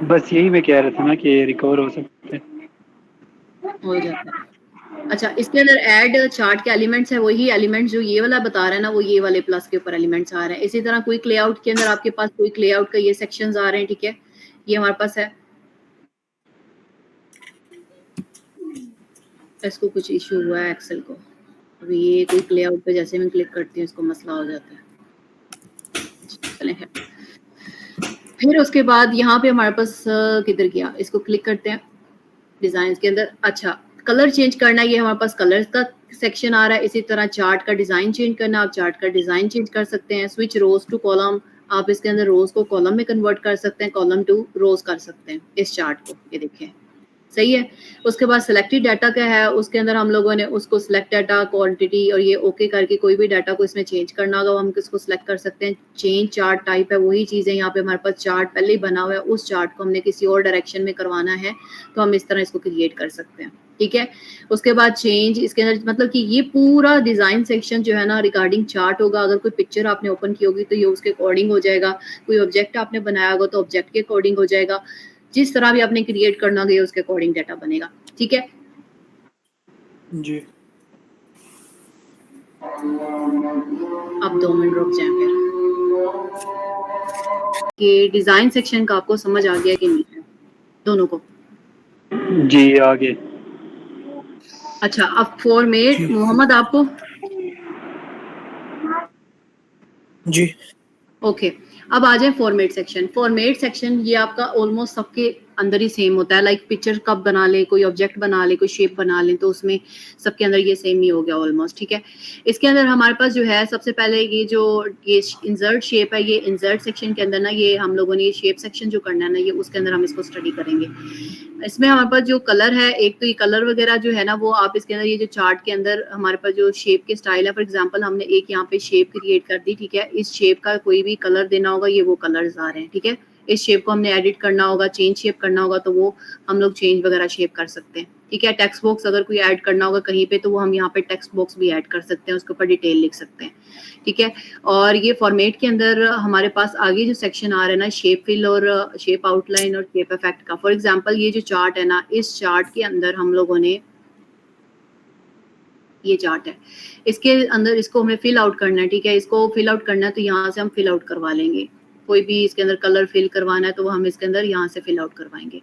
बस यही मैं कह रहा था ना कि रिकवर हो सकते हैं। हो जाता है। अच्छा, इसके अंदर ऐड चार्ट के एलिमेंट्स है, वही एलिमेंट्स जो ये वाला बता रहा है ना, वो ये वाले प्लस के ऊपर एलिमेंट्स आ रहे हैं। इसी तरह क्विक लेआउट के अंदर आपके पास क्विक लेआउट का ये सेक्शंस आ रहे हैं, ठीक है, ये हमारे पास है। इसको कुछ इशू हुआ है एक्सेल को, अभी ये क्विक लेआउट पे जैसे मैं क्लिक करती हूँ इसको मसला हो जाता है। चलें, फिर उसके बाद यहाँ पे हमारे पास किधर गया, इसको क्लिक करते हैं डिजाइन के अंदर। अच्छा, कलर चेंज करना, ये हमारे पास कलर्स का सेक्शन आ रहा है। इसी तरह चार्ट का डिजाइन चेंज करना, आप चार्ट का डिजाइन चेंज कर सकते हैं। स्विच रोज टू कॉलम, आप इसके अंदर रोज को कॉलम में कन्वर्ट कर सकते हैं, कॉलम टू रोज कर सकते हैं इस चार्ट को। ये देखें, सही है। उसके बाद सिलेक्टेड डाटा क्या है, उसके अंदर हम लोगों ने उसको सिलेक्ट डाटा क्वांटिटी और ये ओके करके कोई भी डाटा को इसमें चेंज करना होगा, हम किसको सिलेक्ट कर सकते हैं। चेंज चार्ट टाइप है, वही चीज़ है यहाँ पे हमारे पास चार्ट पहले ही बना हुआ है, उस चार्ट को हमने किसी और डायरेक्शन में करवाना है तो हम इस तरह इसको क्रिएट कर सकते हैं, ठीक है। उसके बाद चेंज, इसके अंदर मतलब कि ये पूरा डिजाइन सेक्शन जो है ना रिगार्डिंग चार्ट होगा। अगर कोई पिक्चर आपने ओपन की होगी तो ये उसके अकॉर्डिंग हो जाएगा, कोई ऑब्जेक्ट आपने बनाया होगा तो ऑब्जेक्ट के अकॉर्डिंग हो जाएगा, जिस तरह भी आपने क्रिएट करना गया उसके अकॉर्डिंग डाटा बनेगा, ठीक है जी। अब 2 मिनट रुक जाएं फिर कि डिजाइन सेक्शन का आपको समझ आ गया कि नहीं है दोनों को? जी आगे। अच्छा, अब फॉर्मेट मोहम्मद आपको जी। ओके अब आ जाए फॉर्मेट सेक्शन। फॉर्मेट सेक्शन ये आपका ऑलमोस्ट सबके अंदर ही सेम होता है। लाइक पिक्चर कब बना ले, कोई ऑब्जेक्ट बना ले, कोई शेप बना ले, तो उसमें सबके अंदर ये सेम ही हो गया ऑलमोस्ट, ठीक है। इसके अंदर हमारे पास जो है सबसे पहले ये इंसर्ट शेप है, ये इंसर्ट सेक्शन के अंदर ना ये हम लोगों ने ये शेप सेक्शन जो करना है ना, ये उसके अंदर हम इसको स्टडी करेंगे। इसमें हमारे पास जो कलर है, एक तो ये कलर वगैरह जो है ना वो आप इसके अंदर ये जो चार्ट के अंदर हमारे पास जो शेप के स्टाइल है, फॉर एग्जांपल हमने एक यहाँ पे शेप क्रिएट कर दी, ठीक है। इस शेप का कोई भी कलर देना होगा, ये वो कलर्स आ रहे हैं, ठीक है। इस शेप को हमने एडिट करना होगा, चेंज शेप करना होगा तो वो हम लोग चेंज वगैरह शेप कर सकते हैं, ठीक है। टेक्स्ट बॉक्स अगर कोई ऐड करना होगा कहीं पे तो वो हम यहाँ पे टेक्स्ट बॉक्स भी ऐड कर सकते हैं, उसके ऊपर डिटेल लिख सकते हैं, ठीक है। और ये फॉर्मेट के अंदर हमारे पास आगे जो सेक्शन आ रहा है ना, शेप फिल और शेप आउटलाइन और शेप इफेक्ट का। फॉर एग्जांपल ये जो चार्ट है ना, इस चार्ट के अंदर हम लोगों ने ये चार्ट है, इसके अंदर इसको हमें फिल आउट करना है, ठीक है। इसको फिल आउट करना है तो यहाँ से हम फिल आउट करवा लेंगे। कोई भी इसके अंदर कलर फिल करवाना है तो हम इसके अंदर यहाँ से फिल आउट करवाएंगे।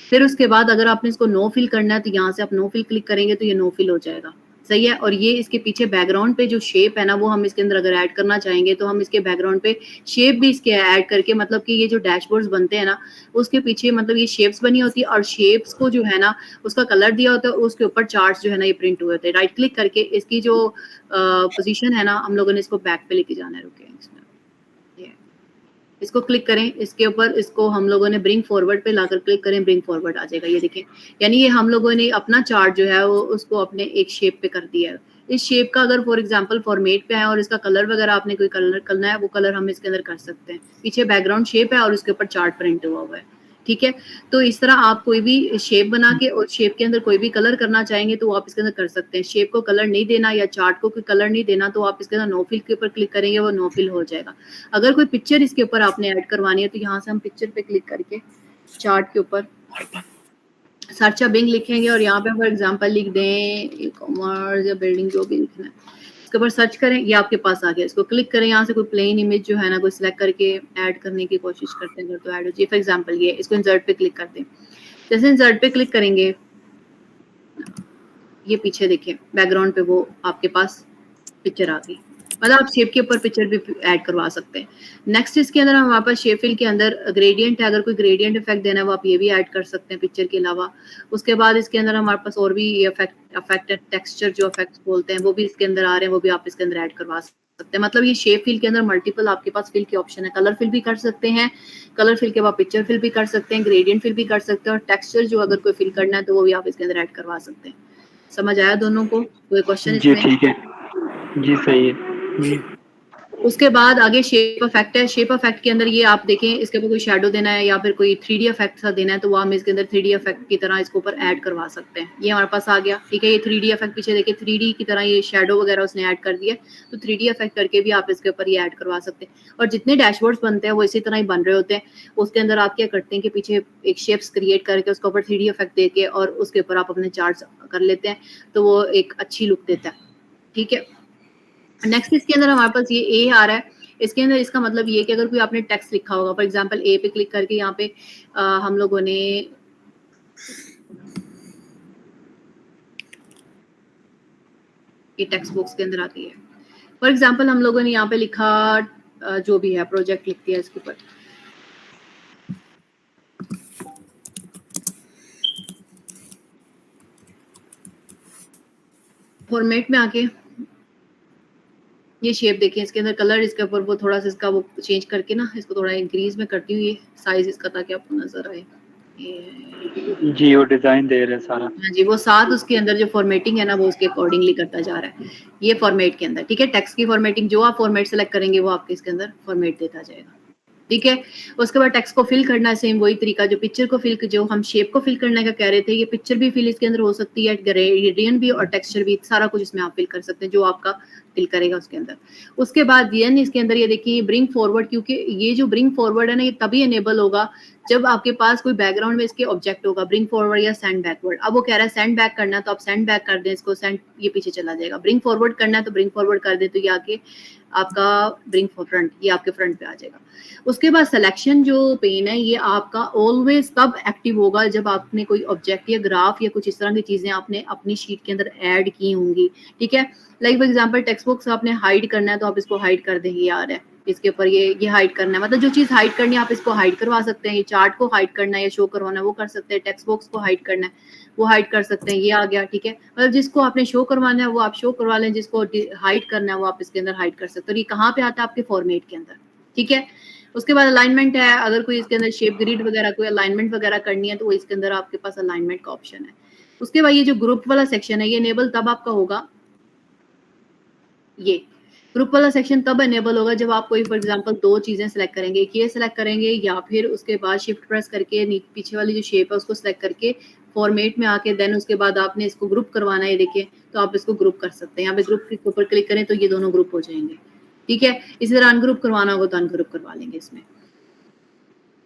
फिर उसके बाद अगर आपने इसको नो फिल करना है तो यहाँ से आप नो फिल क्लिक करेंगे तो ये नो फिल हो जाएगा, सही है। और ये इसके पीछे बैकग्राउंड पे जो शेप है ना वो हम इसके अंदर अगर ऐड करना चाहेंगे तो हम इसके बैकग्राउंड पे शेप भी इसके ऐड करके, मतलब कि ये जो डैशबोर्ड्स बनते हैं ना उसके पीछे मतलब ये शेप्स बनी होती है और शेप्स को जो है ना उसका कलर दिया होता है, उसके ऊपर चार्ट्स जो है ना ये प्रिंट हुए होते हैं। राइट क्लिक करके इसकी जो पोजीशन है ना हम लोगों ने इसको बैक पे लेके जाना है, रुके इसमें इसको क्लिक करें, इसके ऊपर इसको हम लोगों ने ब्रिंग फॉरवर्ड पे लाकर क्लिक करें, ब्रिंग फॉरवर्ड आ जाएगा, ये देखें। यानी ये हम लोगों ने अपना चार्ट जो है वो उसको अपने एक शेप पे कर दिया है। इस शेप का अगर फॉर एग्जांपल फॉर्मेट पे है और इसका कलर वगैरह आपने कोई कलर करना है वो कलर हम इसके अंदर कर सकते हैं। पीछे बैकग्राउंड शेप है और उसके ऊपर चार्ट प्रिंट हुआ हुआ है, ठीक है। तो इस तरह आप कोई भी शेप बना के और शेप के अंदर कोई भी कलर करना चाहेंगे तो आप इसके अंदर कर सकते हैं। शेप को कलर नहीं देना या चार्ट को कोई कलर नहीं देना तो आप इसके अंदर नो फिल के ऊपर क्लिक करेंगे, वो नो फिल हो जाएगा। अगर कोई पिक्चर इसके ऊपर आपने ऐड करवानी है तो यहाँ से हम पिक्चर पे क्लिक करके चार्ट के ऊपर सर्च बिंग लिखेंगे और यहाँ पे फॉर एग्जांपल लिख दें ई कॉमर्स या बिल्डिंग, जो भी लिखना है। इसके ऊपर सर्च करें, ये आपके पास आ गया। इसको क्लिक करें, यहाँ से कोई प्लेन इमेज जो है ना कोई सिलेक्ट करके ऐड करने की कोशिश करते हैं, अगर तो ऐड हो जाए। फॉर एग्जांपल ये, इसको इंसर्ट पे क्लिक करते हैं। जैसे इंसर्ट पे क्लिक करेंगे, ये पीछे देखें बैकग्राउंड पे वो आपके पास पिक्चर आ गई। मतलब आप शेप के ऊपर पिक्चर भी ऐड करवा सकते हैं। नेक्स्ट इसके अंदर हमारे पास शेप फिल के अंदर ग्रेडियंट है, अगर कोई ग्रेडियंट इफेक्ट देना है वो आप ये भी ऐड कर सकते हैं पिक्चर के अलावा। उसके बाद इसके अंदर हमारे पास और भी इफेक्ट टेक्सचर जो इफेक्ट्स बोलते हैं वो भी इसके अंदर आ रहे हैं, वो भी आप इसके अंदर ऐड करवा सकते हैं। मतलब ये शेप फिल के अंदर मल्टीपल आपके पास फिल के ऑप्शन है। कलर फिल भी कर सकते हैं, कलर फिल के बाद पिक्चर फिल भी कर सकते हैं, ग्रेडियंट फिल भी कर सकते हैं, और टेक्सचर जो अगर कोई फिल करना है तो वो भी आप इसके अंदर ऐड करवा सकते हैं। समझ आया दोनों को? कोई क्वेश्चन जी इसमें? ठीक है, जी सही है जी। उसके बाद आगे शेप इफेक्ट है। शेप इफेक्ट के अंदर ये आप देखें, इसके ऊपर कोई शेडो देना है या फिर कोई 3D इफेक्ट सा देना है तो वो हम इसके अंदर 3D इफेक्ट की तरह इसके ऊपर ऐड करवा सकते हैं। ये हमारे पास आ गया, ठीक है। ये 3D इफेक्ट पीछे देखिए 3D की तरह ये शेडो वगैरह उसने ऐड कर दिया, तो 3D इफेक्ट करके भी आप इसके ऊपर ये ऐड करवा सकते हैं। और जितने डैशबोर्ड्स बनते हैं वो इसी तरह ही बन रहे होते हैं। उसके अंदर आप क्या करते हैं कि पीछे एक शेप्स क्रिएट करके उसके ऊपर 3D इफेक्ट देके और उसके ऊपर आप अपने चार्ट्स कर लेते हैं, तो वो एक अच्छी लुक देता है, ठीक है। नेक्स्ट इसके अंदर हमारे पास ये ए आ रहा है। इसके अंदर इसका मतलब ये कि अगर कोई आपने टेक्स्ट लिखा होगा, फॉर एग्जांपल ए पे क्लिक करके यहाँ पे हम लोगों ने ये टेक्स्ट बॉक्स के अंदर आती है। फॉर एग्जांपल हम लोगों ने यहाँ पे लिखा जो भी है प्रोजेक्ट लिख दिया इसके ऊपर, फॉर्मेट में आके ये शेप देखिए, इसके अंदर कलर इसके ऊपर वो थोड़ा सा इसका वो चेंज करके ना इसको थोड़ा इंक्रीज में करती हूँ, ये साइज इसका ताकि आपको नजर आए। जी, वो डिजाइन दे रहे हैं सारा। हाँ जी, वो साथ उसके अंदर जो फॉर्मेटिंग है ना वो उसके अकॉर्डिंगली करता जा रहा है, ये फॉर्मेट के अंदर, ठीक है। टेक्स्ट की फॉर्मेटिंग जो आप फॉर्मेट सेलेक्ट करेंगे वो आपके इसके अंदर फॉर्मेट देता जाएगा, ठीक है। उसके बाद टेक्स्ट को फिल करना है, सेम वही तरीका जो पिक्चर को फिल, जो हम शेप को फिल करने का कह रहे थे, ये पिक्चर भी फिल इसके अंदर हो सकती है, ग्रेडियंट भी और टेक्सचर भी, सारा कुछ इसमें आप फिल कर सकते हैं जो आपका फिल करेगा उसके अंदर। उसके बाद देन इसके अंदर ये देखिए ब्रिंग फॉरवर्ड, क्योंकि ये जो ब्रिंग फॉरवर्ड है ना ये तभी एनेबल होगा जब आपके पास कोई बैकग्राउंड में इसके ऑब्जेक्ट होगा, ब्रिंग फॉरवर्ड या सेंड बैकवर्ड। अब वो कह रहा है सेंड बैक करना है तो आप सेंड बैक कर दें इसको, सेंड ये पीछे चला जाएगा। ब्रिंग फॉरवर्ड करना है तो ब्रिंग फॉरवर्ड कर दे तो ये आके आपका ब्रिंग फॉर फ्रंट, ये आपके फ्रंट पे आ जाएगा। उसके बाद सिलेक्शन जो पेन है ये आपका ऑलवेज तब एक्टिव होगा जब आपने कोई ऑब्जेक्ट या ग्राफ या कुछ इस तरह की चीजें आपने अपनी शीट के अंदर ऐड की होंगी, ठीक है। Like for example text box आपने हाइड करना है तो आप इसको हाइड कर देंगे, यार है इसके ऊपर ये हाइड करना है, मतलब जो चीज हाइड करनी है आप इसको हाइड करवा सकते हैं। ये चार्ट को हाइड करना है या शो करवाना है वो कर सकते हैं, टेक्स्ट बॉक्स को हाइड करना है वो हाइड कर सकते हैं, ये आ गया, ठीक है। मतलब जिसको आपने शो करवाना है वो आप शो करवा लें, जिसको हाइड करना है वो आप इसके अंदर हाइड कर सकते हैं। और ये कहाँ पे आता है? आपके फॉर्मेट के अंदर, ठीक है। उसके बाद अलाइनमेंट है, अगर कोई इसके अंदर शेप ग्रिड वगैरह कोई अलाइनमेंट वगैरह करनी है तो वो इसके अंदर आपके पास अलाइनमेंट का ऑप्शन है। उसके बाद ये जो ग्रुप वाला सेक्शन है ये इनेबल तब आपका होगा, ये ग्रुप वाला सेक्शन तब एनेबल होगा जब आप कोई फॉर एग्जांपल दो चीजें सेलेक्ट करेंगे, एक ये सेलेक्ट करेंगे या फिर उसके बाद शिफ्ट प्रेस करके पीछे वाली जो शेप है उसको सेलेक्ट करके फॉर्मेट में आके देन उसके बाद आपने इसको ग्रुप करवाना है, देखिए तो आप इसको ग्रुप कर सकते हैं। यहाँ पे ग्रुप के ऊपर क्लिक करें तो ये दोनों ग्रुप हो जाएंगे, ठीक है। इसी तरह अनग्रुप करवाना होगा तो अनग्रुप करवा लेंगे इसमें।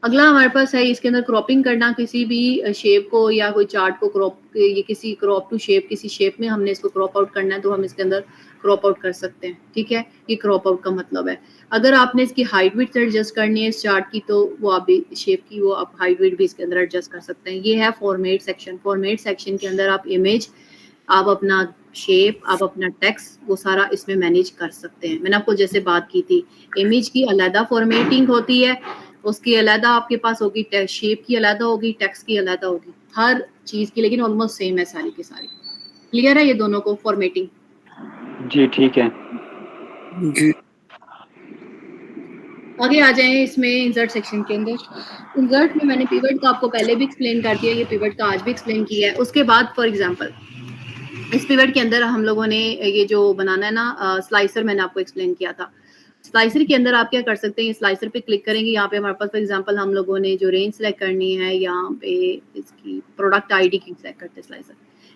अगला हमारे पास है इसके अंदर क्रॉपिंग करना, किसी भी शेप को या कोई चार्ट को क्रॉप, ये किसी क्रॉप टू शेप, किसी शेप में हमने इसको क्रॉप आउट करना है तो हम इसके अंदर क्रॉप आउट कर सकते हैं, ठीक है। ये क्रॉप आउट का मतलब है। अगर आपने इसकी हाइट विड्थ एडजस्ट करनी है इस चार्ट की तो वो आप भी शेप की वो आप हाइट विड्थ भी इसके अंदर एडजस्ट कर सकते हैं। ये है फॉर्मेट सेक्शन। फॉर्मेट सेक्शन के अंदर आप इमेज, आप अपना शेप, आप अपना टेक्स्ट, वो सारा इसमें मैनेज कर सकते हैं। मैंने आपको जैसे बात की थी, इमेज की अलग फॉर्मेटिंग होती है, उसकी अलग आपके पास होगी, शेप की अलग होगी, टेक्स्ट की अलग होगी, हर चीज की, लेकिन ऑलमोस्ट सेम है सारी की सारी। क्लियर है ये दोनों को फॉर्मेटिंग? जी ठीक है। जी। आगे आ जाएं इसमें इंसर्ट सेक्शन के अंदर। इंसर्ट में मैंने पिवट का आपको पहले भी एक्सप्लेन कर दिया, ये पिवट का आज भी एक्सप्लेन किया है। उसके बाद फॉर एग्जांपल इस पिवट के अंदर हम लोगों ने ये जो बनाना है ना स्लाइसर, मैंने आपको एक्सप्लेन किया था। स्लाइसर के अंदर आप क्या कर सकते हैं, स्लाइसर पे क्लिक करेंगे, यहाँ पे हमारे पास फॉर एग्जांपल हम लोगों ने जो रेंज सेलेक्ट करनी है, यहाँ पे इसकी प्रोडक्ट आईडी की सेलेक्ट करते हैं स्लाइसर,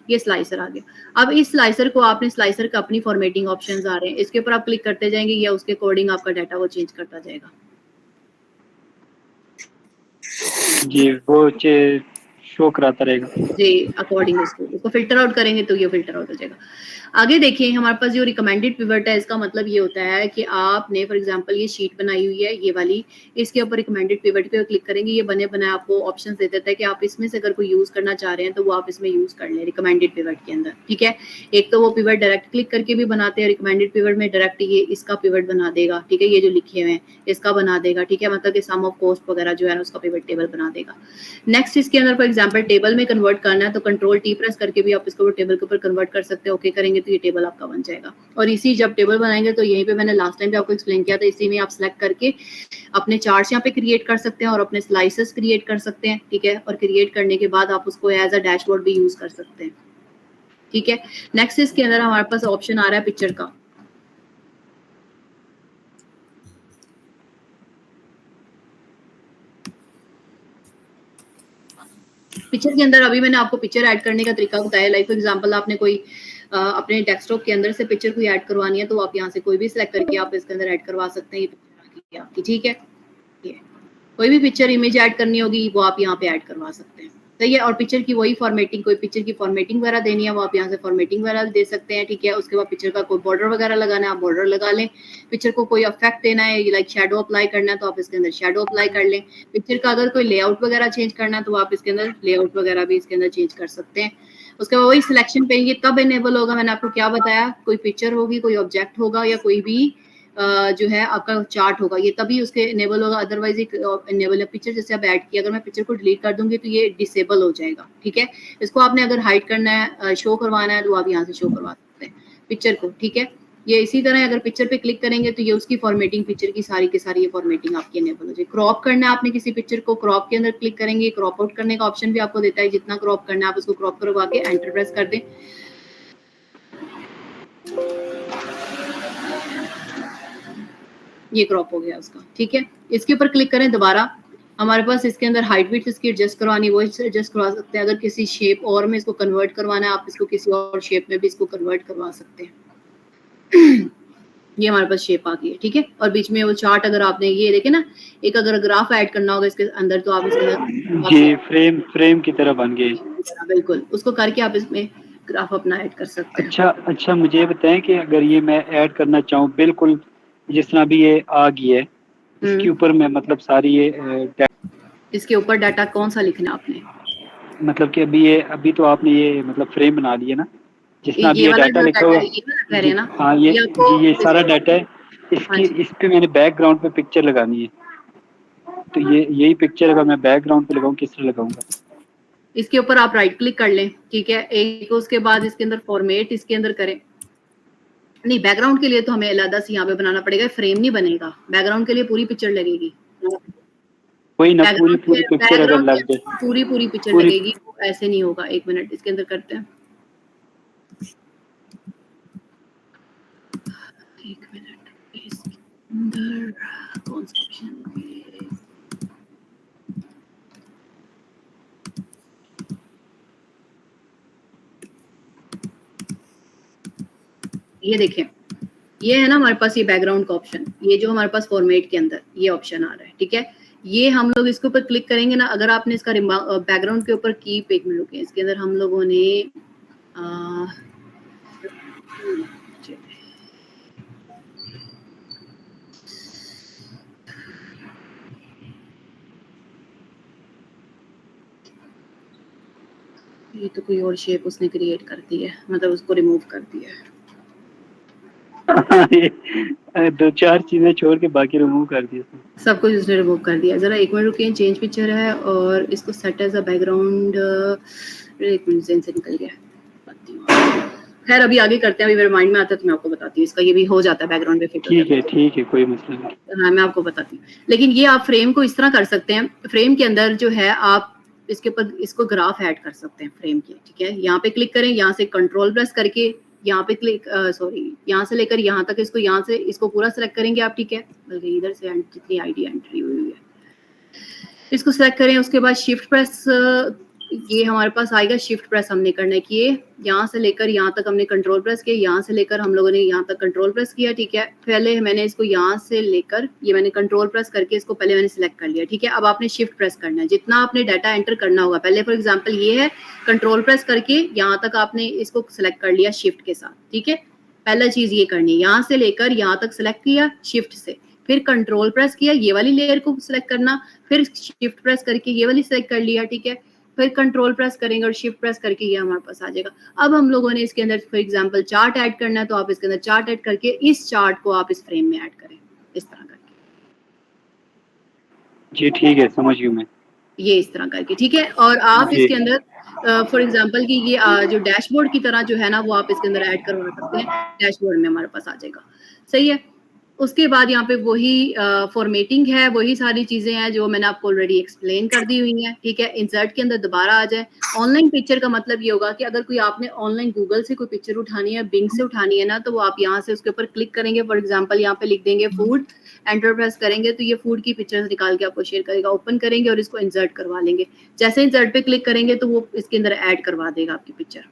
ये स्लाइसर आ गया। अब इस स्लाइसर को आपने, स्लाइसर का अपनी फॉर्मेटिंग ऑप्शंस आ रहे हैं, इसके ऊपर आप क्लिक करते जाएंगे या उसके अकॉर्डिंग आपका डाटा वो चेंज करता जाएगा। जी वो शो कराता रहेगा। जी, अकॉर्डिंग उसको फिल्टर आउट करेंगे तो ये फिल्टर आउट हो जाएगा। आगे देखिए हमारे पास जो रिकमेंडेड पिवट है, इसका मतलब ये होता है कि आपने फॉर एग्जांपल ये शीट बनाई हुई है ये वाली, इसके ऊपर रिकमेंडेड पिवट पे क्लिक करेंगे, ये बने बनाए आपको ऑप्शंस दे देता है कि आप इसमें से अगर कोई यूज करना चाह रहे हैं तो वो आप इसमें यूज कर लें रिकमेंडेड पिवट के अंदर, ठीक है। एक तो वो पिवट डायरेक्ट क्लिक करके भी बनाते हैं, रिकमेंडेड पिवट में डायरेक्ट ये इसका पिवट बना देगा, ठीक है, ये जो लिखे हुए हैं इसका बना देगा, ठीक है, मतलब कि सम ऑफ कॉस्ट वगैरह जो है उसका पिवट टेबल बना देगा। नेक्स्ट इसके अंदर फॉर एग्जांपल टेबल में कन्वर्ट करना है तो कंट्रोल टी प्रेस करके भी आप इसको टेबल के ऊपर कन्वर्ट कर सकते हैं। ओके करेंगे तो ये टेबल आपका बन जाएगा। और इसी जब टेबल बनाएंगे तो यहीं पे मैंने लास्ट टाइम भी आपको एक्सप्लेन किया था, इसी में आप सिलेक्ट करके अपने चार्ट्स यहाँ पे क्रिएट कर सकते हैं और अपने स्लाइसेस क्रिएट कर सकते हैं, ठीक है। और क्रिएट करने के बाद आप उसको एज अ डैशबोर्ड भी यूज कर सकते हैं, ठीक है। नेक्स्ट इसके अंदर हमारे पास ऑप्शन आ रहा है पिक्चर का। पिक्चर के अंदर अभी मैंने आपको पिक्चर ऐड करने का तरीका बताया। लाइक फॉर एग्जांपल आपने कोई अपने डेस्कटॉप के अंदर से पिक्चर कोई ऐड करवानी है तो आप यहाँ से कोई भी सिलेक्ट करके आप इसके अंदर ऐड करवा सकते हैं। ये पिक्चर आ गई आपकी, ठीक है। ये कोई भी पिक्चर इमेज ऐड करनी होगी वो आप यहाँ पे ऐड करवा सकते हैं, सही है। और पिक्चर की वही फॉर्मेटिंग, कोई पिक्चर की फॉर्मेटिंग वगैरह देनी है वो आप यहाँ से फॉर्मेटिंग वगैरह दे सकते हैं, ठीक है। उसके बाद पिक्चर का कोई बॉर्डर वगैरह लगाना है आप बॉर्डर लगा लें। पिक्चर को कोई इफेक्ट देना है लाइक शेडो अप्लाई करना है तो आप इसके अंदर शेडो अप्लाई कर लें। पिक्चर का अगर कोई लेआउट वगैरह चेंज करना है तो आप इसके अंदर लेआउट वगैरह भी इसके अंदर चेंज कर सकते हैं। उसके बाद वही सिलेक्शन पे ये कब इनेबल होगा, मैंने आपको क्या बताया, कोई पिक्चर होगी, कोई ऑब्जेक्ट होगा या कोई भी जो है आपका चार्ट होगा, ये तभी उसके इनेबल होगा। अदरवाइज एक इनेबल है पिक्चर जैसे आप ऐड किया, अगर मैं पिक्चर को डिलीट कर दूंगी तो ये डिसेबल हो जाएगा, ठीक है। इसको आपने अगर हाइड करना है, शो करवाना है तो आप यहाँ से शो करवा सकते हैं पिक्चर को, ठीक है। ये इसी तरह अगर पिक्चर पे क्लिक करेंगे तो ये उसकी फॉर्मेटिंग पिक्चर की सारी की सारी ये फॉर्मेटिंग आपकी इनेबल हो जाए। क्रॉप करना है आपने किसी पिक्चर को, क्रॉप के अंदर क्लिक करेंगे, क्रॉप आउट करने का ऑप्शन भी आपको देता है। जितना क्रॉप करना है आप उसको क्रॉप करवा के एंटर प्रेस कर दें। ये क्रॉप हो गया उसका, ठीक है। इसके ऊपर क्लिक करें दोबारा, हमारे पास इसके अंदर हाइट विड्थ इसकी एडजस्ट करवानी वो एडजस्ट करवा सकते हैं। अगर किसी शेप और में इसको कन्वर्ट करवाना है आप इसको किसी और शेप में भी इसको कन्वर्ट करवा सकते हैं। ये हमारे पास शेप आ गई है, ठीक है। और बीच में वो चार्ट अगर आपने ये देखे ना, एक अगर ग्राफ ऐड करना होगा इसके अंदर तो आप इसके अंदर ये फ्रेम की तरह बन गई। बिल्कुल उसको करके आप इसमें ग्राफ अपना ऐड कर सकते हैं। अच्छा मुझे ये बताएं कि अगर ये मैं ऐड करना चाहूँ बिल्कुल जिस तरह भी ये आ गई है, इसके ऊपर मैं मतलब सारी ये इसके ऊपर डाटा कौन सा लिखना है आपने, मतलब कि अभी तो आपने ये मतलब फ्रेम बना लिया ना, जिसना भी ये ये वाला डाटा जो लिखा डाटा हुआ है ये वाला कह रहे हैं ना, हाँ ये सारा डाटा है। इसकी इस पे मैंने बैकग्राउंड पे पिक्चर लगानी है, तो ये यही पिक्चर अगर मैं बैकग्राउंड पे लगाऊं किस तरह लगाऊंगा? इसके ऊपर आप राइट क्लिक कर लें, ठीक है। एक उसके बाद इसके अंदर फॉर्मेट इसके अंदर करें। नहीं, बैकग्राउंड के लिए तो हमें अलग से यहाँ पे बनाना पड़ेगा, फ्रेम नहीं बनेगा। बैकग्राउंड के लिए पूरी पिक्चर लगेगी, वही ना, पूरी पिक्चर अगर लग जाए पूरी पिक्चर लगेगी, ऐसे नहीं होगा। एक मिनट इसके अंदर करते हैं, एक मिनट इसके अंदर कौन सा ऑप्शन है? ये देखें, ये है ना हमारे पास ये बैकग्राउंड का ऑप्शन, ये जो हमारे पास फॉर्मेट के अंदर ये ऑप्शन आ रहा है, ठीक है। ये हम लोग इसके ऊपर क्लिक करेंगे ना, अगर आपने इसका बैकग्राउंड के ऊपर कीप, एक मिनट रुके, इसके अंदर हम लोगों ने ये तो कोई और शेप उसने क्रिएट कर दी है, मतलब उसको रिमूव कर दिया है। दो चार चीजें छोड़ के बाकी रिमूव कर दिया, सब कुछ उसने रिमूव कर दिया। जरा एक मिनट रुकिए, चेंज पिक्चर है और इसको सेट एज अ बैकग्राउंड, एक मिनट से निकल गया। खैर अभी आगे करते हैं, अभी मेरे माइंड में आता है तो मैं आपको बताती हूँ। इसका ये भी हो जाता है बैकग्राउंड पे फिट। ठीक है कोई मसला नहीं। हाँ मैं आपको बताती हूँ, लेकिन ये आप फ्रेम को इस तरह कर सकते हैं। फ्रेम के अंदर जो है आप इसके ऊपर इसको ग्राफ ऐड कर सकते हैं फ्रेम के, ठीक है। यहाँ पे क्लिक करें, यहाँ से कंट्रोल प्रेस करके यहाँ पे क्लिक यहाँ से लेकर यहाँ तक इसको, यहाँ से इसको पूरा सेलेक्ट करेंगे आप, ठीक है। बल्कि इधर से जितनी आईडी एंट्री हुई है इसको सेलेक्ट करें। उसके बाद शिफ्ट प्रेस ये हमारे पास आएगा शिफ्ट प्रेस हमने करना है कि ये यहाँ से लेकर यहाँ तक हमने कंट्रोल प्रेस किया, यहाँ से लेकर हम लोगों ने यहाँ तक कंट्रोल प्रेस किया, ठीक है। पहले मैंने इसको यहाँ से लेकर ये मैंने कंट्रोल प्रेस करके इसको पहले मैंने सिलेक्ट कर लिया, ठीक है। अब आपने शिफ्ट प्रेस करना है, जितना आपने डाटा एंटर करना होगा, पहले फॉर एग्जाम्पल ये है, कंट्रोल प्रेस करके यहाँ तक आपने इसको सिलेक्ट कर लिया शिफ्ट के साथ, ठीक है। पहला चीज ये करनी है, यहाँ से लेकर यहाँ तक सिलेक्ट किया शिफ्ट से, फिर कंट्रोल प्रेस किया, ये वाली लेयर को सिलेक्ट करना, फिर शिफ्ट प्रेस करके ये वाली सिलेक्ट कर लिया, ठीक है। फिर कंट्रोल प्रेस करेंगे और शिफ्ट प्रेस करके ये हमारे पास आ जाएगा। अब हम लोगों ने इसके अंदर फॉर एग्जांपल चार्ट ऐड करना है, तो आप इसके अंदर चार्ट ऐड करके इस चार्ट को आप इस फ्रेम में ऐड करें, इस तरह करके। जी ठीक है, समझ गई मैं। ये इस तरह करके, ठीक है। और आप इसके अंदर फॉर एग्जांपल कि ये जो डैशबोर्ड की तरह जो है ना, वो आप इसके अंदर ऐड करवा सकते हैं, डैशबोर्ड में हमारे पास आ जाएगा, सही है। उसके बाद यहाँ पे वही फॉर्मेटिंग है, वही सारी चीजें हैं जो मैंने आपको ऑलरेडी एक्सप्लेन कर दी हुई हैं, ठीक है। इंसर्ट के अंदर दोबारा आ जाए। ऑनलाइन पिक्चर का मतलब ये होगा कि अगर कोई आपने ऑनलाइन गूगल से कोई पिक्चर उठानी है, बिंग से उठानी है ना, तो वो आप यहाँ से उसके ऊपर क्लिक करेंगे, फॉर एग्जाम्पल यहाँ पे लिख देंगे फूड, एंटर प्रेस करेंगे तो ये फूड की पिक्चर्स निकाल के आपको शेयर करेगा। ओपन करेंगे और इसको इंसर्ट करवा लेंगे, जैसे इंसर्ट पे क्लिक करेंगे तो वो इसके अंदर ऐड करवा देगा आपकी पिक्चर,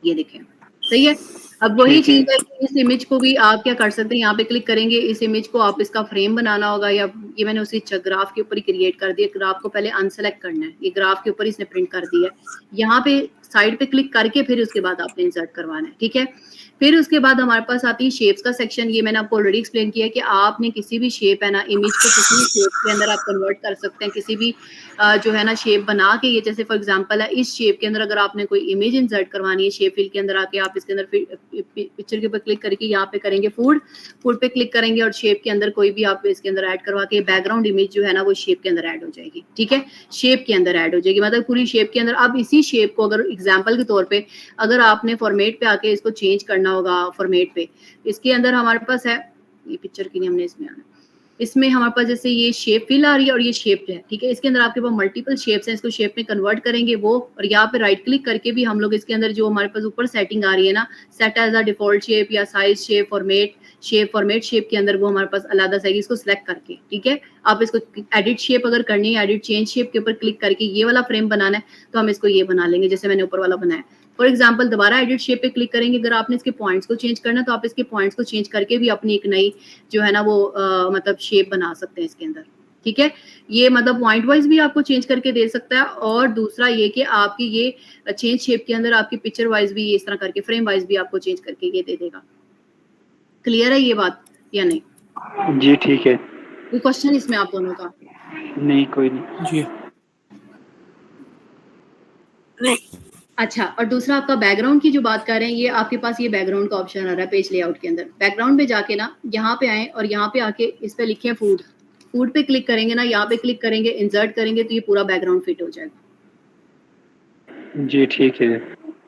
ये देखें, सही है। अब वही चीज है कि इस इमेज को भी आप क्या कर सकते हैं, यहाँ पे क्लिक करेंगे, इस इमेज को आप इसका फ्रेम बनाना होगा, या ये मैंने उसी ग्राफ के ऊपर ही क्रिएट कर दिया। ग्राफ को पहले अनसेलेक्ट करना है, ये ग्राफ के ऊपर इसने प्रिंट कर दिया है। यहाँ पे साइड पे क्लिक करके फिर उसके बाद आपने इंसर्ट करवाना है, ठीक है। फिर उसके बाद हमारे पास आती है शेप्स का सेक्शन। ये मैंने आपको ऑलरेडी एक्सप्लेन किया कि आपने किसी भी शेप है ना, इमेज को किसी भी शेप के अंदर आप कन्वर्ट कर सकते हैं, किसी भी जो है ना शेप बना के। ये जैसे फॉर एग्जांपल है, इस शेप के अंदर अगर आपने कोई इमेज इंसर्ट करवानी है, शेप फिल के अंदर आके आप इसके अंदर पिक्चर के ऊपर क्लिक करके यहाँ पे करेंगे फूड पे क्लिक करेंगे और शेप के अंदर कोई भी आप इसके अंदर ऐड करवा के बैकग्राउंड इमेज जो है ना वो शेप के अंदर ऐड हो जाएगी, ठीक है। शेप के अंदर ऐड हो जाएगी, मतलब पूरी शेप के अंदर। अब इसी शेप को अगर एग्जाम्पल के तौर पे अगर आपने फॉर्मेट पे आके इसको चेंज करना होगा, फॉर्मेट पे इसके अंदर हमारे पास है, ये पिक्चर की नहीं, हमने इसमें आना, इसमें हमारे पास जैसे ये शेप फिल आ रही है और ये शेप है, ठीक है। इसके अंदर आपके पास मल्टीपल शेप्स हैं, इसको शेप में कन्वर्ट करेंगे वो, और यहाँ पे राइट क्लिक करके भी हम लोग इसके अंदर जो हमारे पास ऊपर सेटिंग आ रही है ना, set as a default shape या साइज शेप, फॉर्मेट शेप के अंदर वो हमारे पास अलग से इसको सिलेक्ट करके, ठीक है। आप इसको एडिट शेप अगर करनी है, एडिट चेंज शेप के ऊपर क्लिक करके ये वाला फ्रेम बनाना है, तो हम इसको ये बना लेंगे जैसे मैंने ऊपर वाला बनाया। फॉर एग्जाम्पल दोबारा एडिट शेप पे क्लिक करेंगे, अगर आपने इसके पॉइंट्स को चेंज करना है तो आप इसके पॉइंट्स को चेंज करके भी अपनी एक नई जो है ना वो मतलब शेप बना सकते हैं इसके अंदर, ठीक है। ये मतलब पॉइंट वाइज भी आपको चेंज करके दे सकता है, और दूसरा ये कि आपकी ये चेंज शेप के अंदर आपकी पिक्चर वाइज भी इस तरह करके फ्रेम वाइज भी आपको चेंज करके ये दे देगा। क्लियर है ये बात या नहीं? जी ठीक है। कोई क्वेश्चन इसमें आप दोनों का? नहीं, कोई नहीं। जी नहीं। अच्छा, और दूसरा आपका बैकग्राउंड की जो बात कर रहे हैं, ये आपके पास ये बैकग्राउंड का ऑप्शन आ रहा है पेज लेआउट के अंदर। बैकग्राउंड पे जाके ना यहाँ पे आए और यहाँ पे आके इस पे लिखे फूड पे क्लिक करेंगे ना, यहाँ पे क्लिक करेंगे, इंसर्ट करेंगे तो ये पूरा बैकग्राउंड फिट हो जाएगा। जी ठीक है,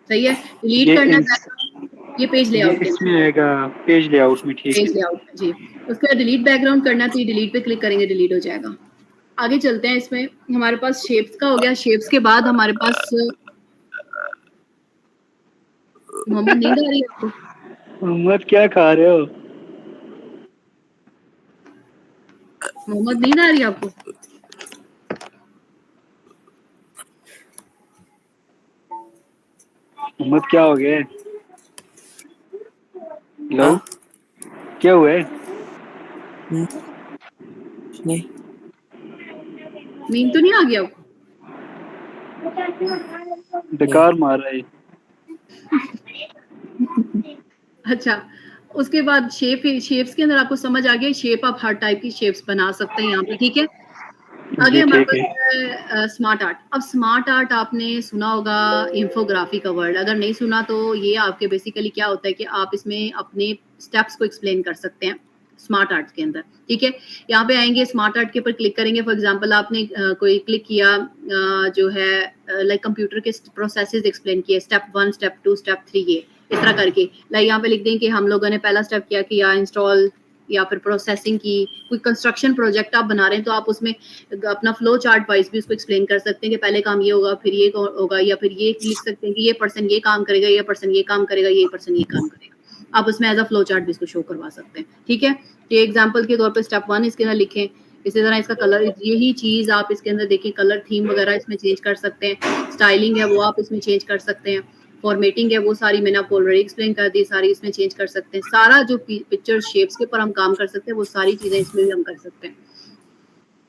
सही है। डिलीट करना ये पेज लेआउट इसमें आएगा, पेज लेआउट में, ठीक है। पेज लेआउट जी। उसके बाद डिलीट बैकग्राउंड करना है तो ये डिलीट पे क्लिक करेंगे, डिलीट हो जाएगा। आगे चलते हैं, इसमें हमारे पास शेप्स का हो गया। शेप्स के बाद हमारे पास मोहम्मद, नींद आ रही है आपको? मोहम्मद क्या खा रहे हो? मोहम्मद, नींद आ रही है आपको? मोहम्मद क्या हो गया? हेलो, क्या हुआ है? नहीं, नींद तो नहीं आ गया आपको? बेकार मार रहा है। अच्छा, उसके बाद शेप्स के अंदर आपको समझ आ गया, शेप आप हर टाइप की शेप्स बना सकते हैं यहाँ पे, ठीक है। आगे हमारे पास है स्मार्ट आर्ट। अब स्मार्ट आर्ट आपने सुना होगा, इंफोग्राफी का वर्ड, अगर नहीं सुना तो ये आपके बेसिकली क्या होता है कि आप इसमें अपने स्टेप्स को एक्सप्लेन कर सकते हैं स्मार्ट आर्ट के अंदर, ठीक है। यहाँ पे आएंगे, स्मार्ट आर्ट के ऊपर क्लिक करेंगे। फॉर एग्जांपल आपने कोई क्लिक किया जो है लाइक कंप्यूटर के प्रोसेसेस एक्सप्लेन किए, स्टेप 1, स्टेप 2, स्टेप 3, ये इस तरह करके लाइक यहाँ पे लिख दें कि हम लोगों ने पहला स्टेप किया कि या इंस्टॉल या फिर प्रोसेसिंग की। कोई कंस्ट्रक्शन प्रोजेक्ट आप बना रहे हैं तो आप उसमें अपना फ्लो चार्ट वाइज भी उसको एक्सप्लेन कर सकते हैं कि पहले काम ये होगा, फिर ये होगा, या फिर ये लिख सकते हैं कि ये पर्सन ये काम करेगा, ये पर्सन ये काम करेगा, ये पर्सन ये काम करेगा। आप उसमें एज अ फ्लो चार्ट भी इसको शो करवा सकते हैं, ठीक है। ये एग्जांपल के तौर पे स्टेप 1 इसके अंदर लिखें, इसी तरह इसका कलर, यही चीज आप इसके अंदर देखिए, कलर थीम वगैरह इसमें चेंज कर सकते हैं, स्टाइलिंग है वो आप इसमें चेंज कर सकते हैं, फॉर्मेटिंग है वो सारी मैंने आपको ऑलरेडी एक्सप्लेन कर दी, सारी इसमें चेंज कर सकते हैं, सारा जो पिक्चर शेप्स के ऊपर हम काम कर सकते हैं वो सारी चीजें इसमें भी हम कर सकते हैं।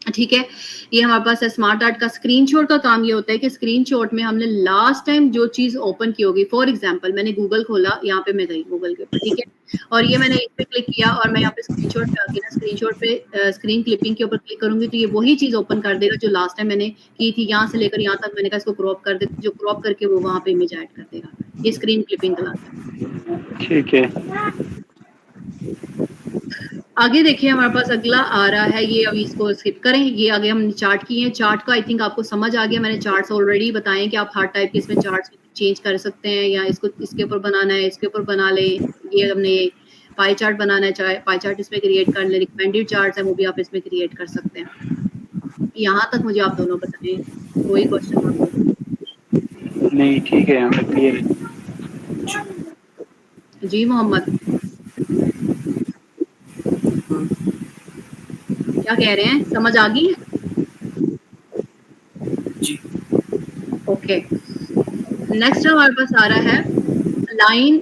ठीक है, ये हमारे पास है स्मार्ट आर्ट का। स्क्रीनशॉट का काम ये होता है कि स्क्रीनशॉट में हमने लास्ट टाइम जो चीज ओपन की होगी, फॉर एग्जांपल मैंने गूगल खोला, यहाँ पे मैं गई गूगल के ऊपर, ठीक है, और ये मैंने इस पे क्लिक किया और मैं यहाँ पे स्क्रीनशॉट पे आके ना स्क्रीनशॉट पे स्क्रीन क्लिपिंग के ऊपर क्लिक करूंगी तो ये वही चीज ओपन कर देगा जो लास्ट टाइम मैंने की थी, यहाँ से लेकर यहाँ तक मैंने कहा इसको क्रॉप कर दे, जो क्रॉप करके वो वहां पे इमेज ऐड कर देगा। ये स्क्रीन क्लिपिंग कहलाता है। ठीक है, आगे देखिए हमारे पास अगला आ रहा है, ये अभी इसको स्किप करें, ये आगे हमने चार्ट किए हैं। चार्ट का आई थिंक आपको समझ आ गया, मैंने चार्ट्स ऑलरेडी बताए कि आप हर टाइप के इसमें चार्ट्स चेंज कर सकते हैं, या इसको इसके ऊपर बनाना है इसके ऊपर बना ले, ये हमने पाई चार्ट बनाना है, चाहे पाई चार्ट इसमें क्रिएट कर ले, रिकमेंडेड चार्ट्स है वो भी आप इसमें क्रिएट कर सकते हैं। यहाँ तक मुझे आप दोनों बताएं, कोई क्वेश्चन? नहीं ठीक है, यहाँ तक क्लियर है। जी मोहम्मद क्या कह रहे हैं, समझ आ गई? जी। ओके, नेक्स्ट हमारे पास आ रहा है line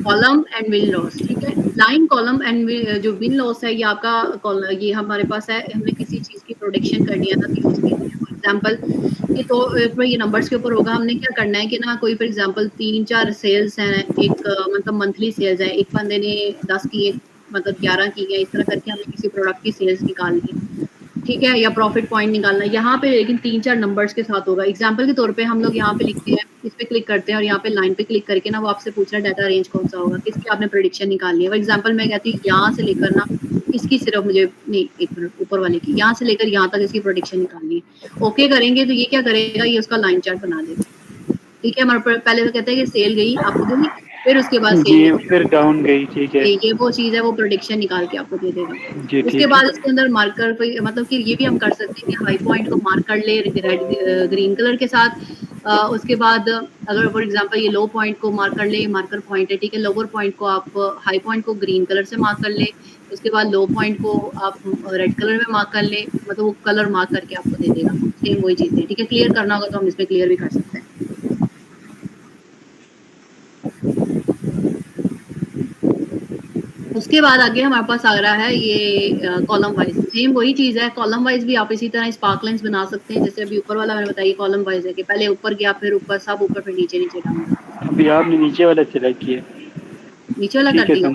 column and win loss. ठीक है, लाइन कॉलम एंड जो विन लॉस है ये आपका ये हमारे पास है, हमने किसी चीज की प्रोडिक्शन करनी है ना, कि उसके फॉर एग्जांपल ये तो ये नंबर्स के ऊपर होगा, हमने क्या करना है कि ना कोई फॉर एग्जांपल 3-4 सेल्स हैं, एक मतलब मंथली सेल्स है, एक बंदे ने 10 की, मतलब 11 की है, इस तरह करके हमें किसी प्रोडक्ट की सेल्स निकालनी है, ठीक है, या प्रॉफिट पॉइंट निकालना है यहाँ पे, लेकिन 3-4 नंबर्स के साथ होगा। एग्जांपल के तौर पे हम लोग यहाँ पे लिखते हैं, इस पे क्लिक करते हैं और यहाँ पे लाइन पे क्लिक करके ना वो आपसे पूछ रहा है डाटा रेंज कौन सा होगा, किसकी आपने प्रेडिक्शन निकालनी है। फॉर एग्जांपल मैं कहती हूँ यहाँ से लेकर ना इसकी सिर्फ मुझे नहीं, एक मिनट, ऊपर वाले की, यहाँ से लेकर यहाँ तक इसकी प्रेडिक्शन निकालनी है। ओके करेंगे तो ये क्या करेगा, ये उसका लाइन चार्ट बना देगा। ठीक है, हमारे पहले तो कहते हैं कि सेल गई आपको देगी, फिर उसके बाद सेल फिर डाउन गई, ठीक है, ये वो चीज है, वो प्रोडिक्शन निकाल के आपको दे देगा। जी उसके ठीक बाद है। इसके अंदर मार्कर पे, मतलब कि ये भी हम कर सकते हैं कि हाई पॉइंट को मार्क कर ले रेड ग्रीन कलर के साथ, उसके बाद अगर फॉर एग्जांपल ये लो पॉइंट को मार्क कर ले, मार्कर पॉइंट है, ठीक है, लोअर पॉइंट को आप हाई पॉइंट को ग्रीन कलर से मार्क कर ले, उसके बाद लो पॉइंट को आप रेड कलर में मार्क कर ले, मतलब वो कलर मार्क करके आपको दे देगा। सेम वही चीज़ है, ठीक है, क्लियर करना होगा तो हम इसमें क्लियर भी कर सकते हैं। उसके बाद आगे हमारे पास आ रहा है ये कॉलम वाइज, सेम वही चीज है, कॉलम वाइज भी आप इसी तरह स्पार्क लाइंस बना सकते हैं, जैसे अभी ऊपर वाला मैंने बताया कॉलम वाइज है कि पहले ऊपर गया, फिर ऊपर, सब ऊपर, फिर नीचे, नीचे डाउन। अभी आपने नीचे वाला सिलेक्ट किया, नीचे वाला ठीक कर है, दिया,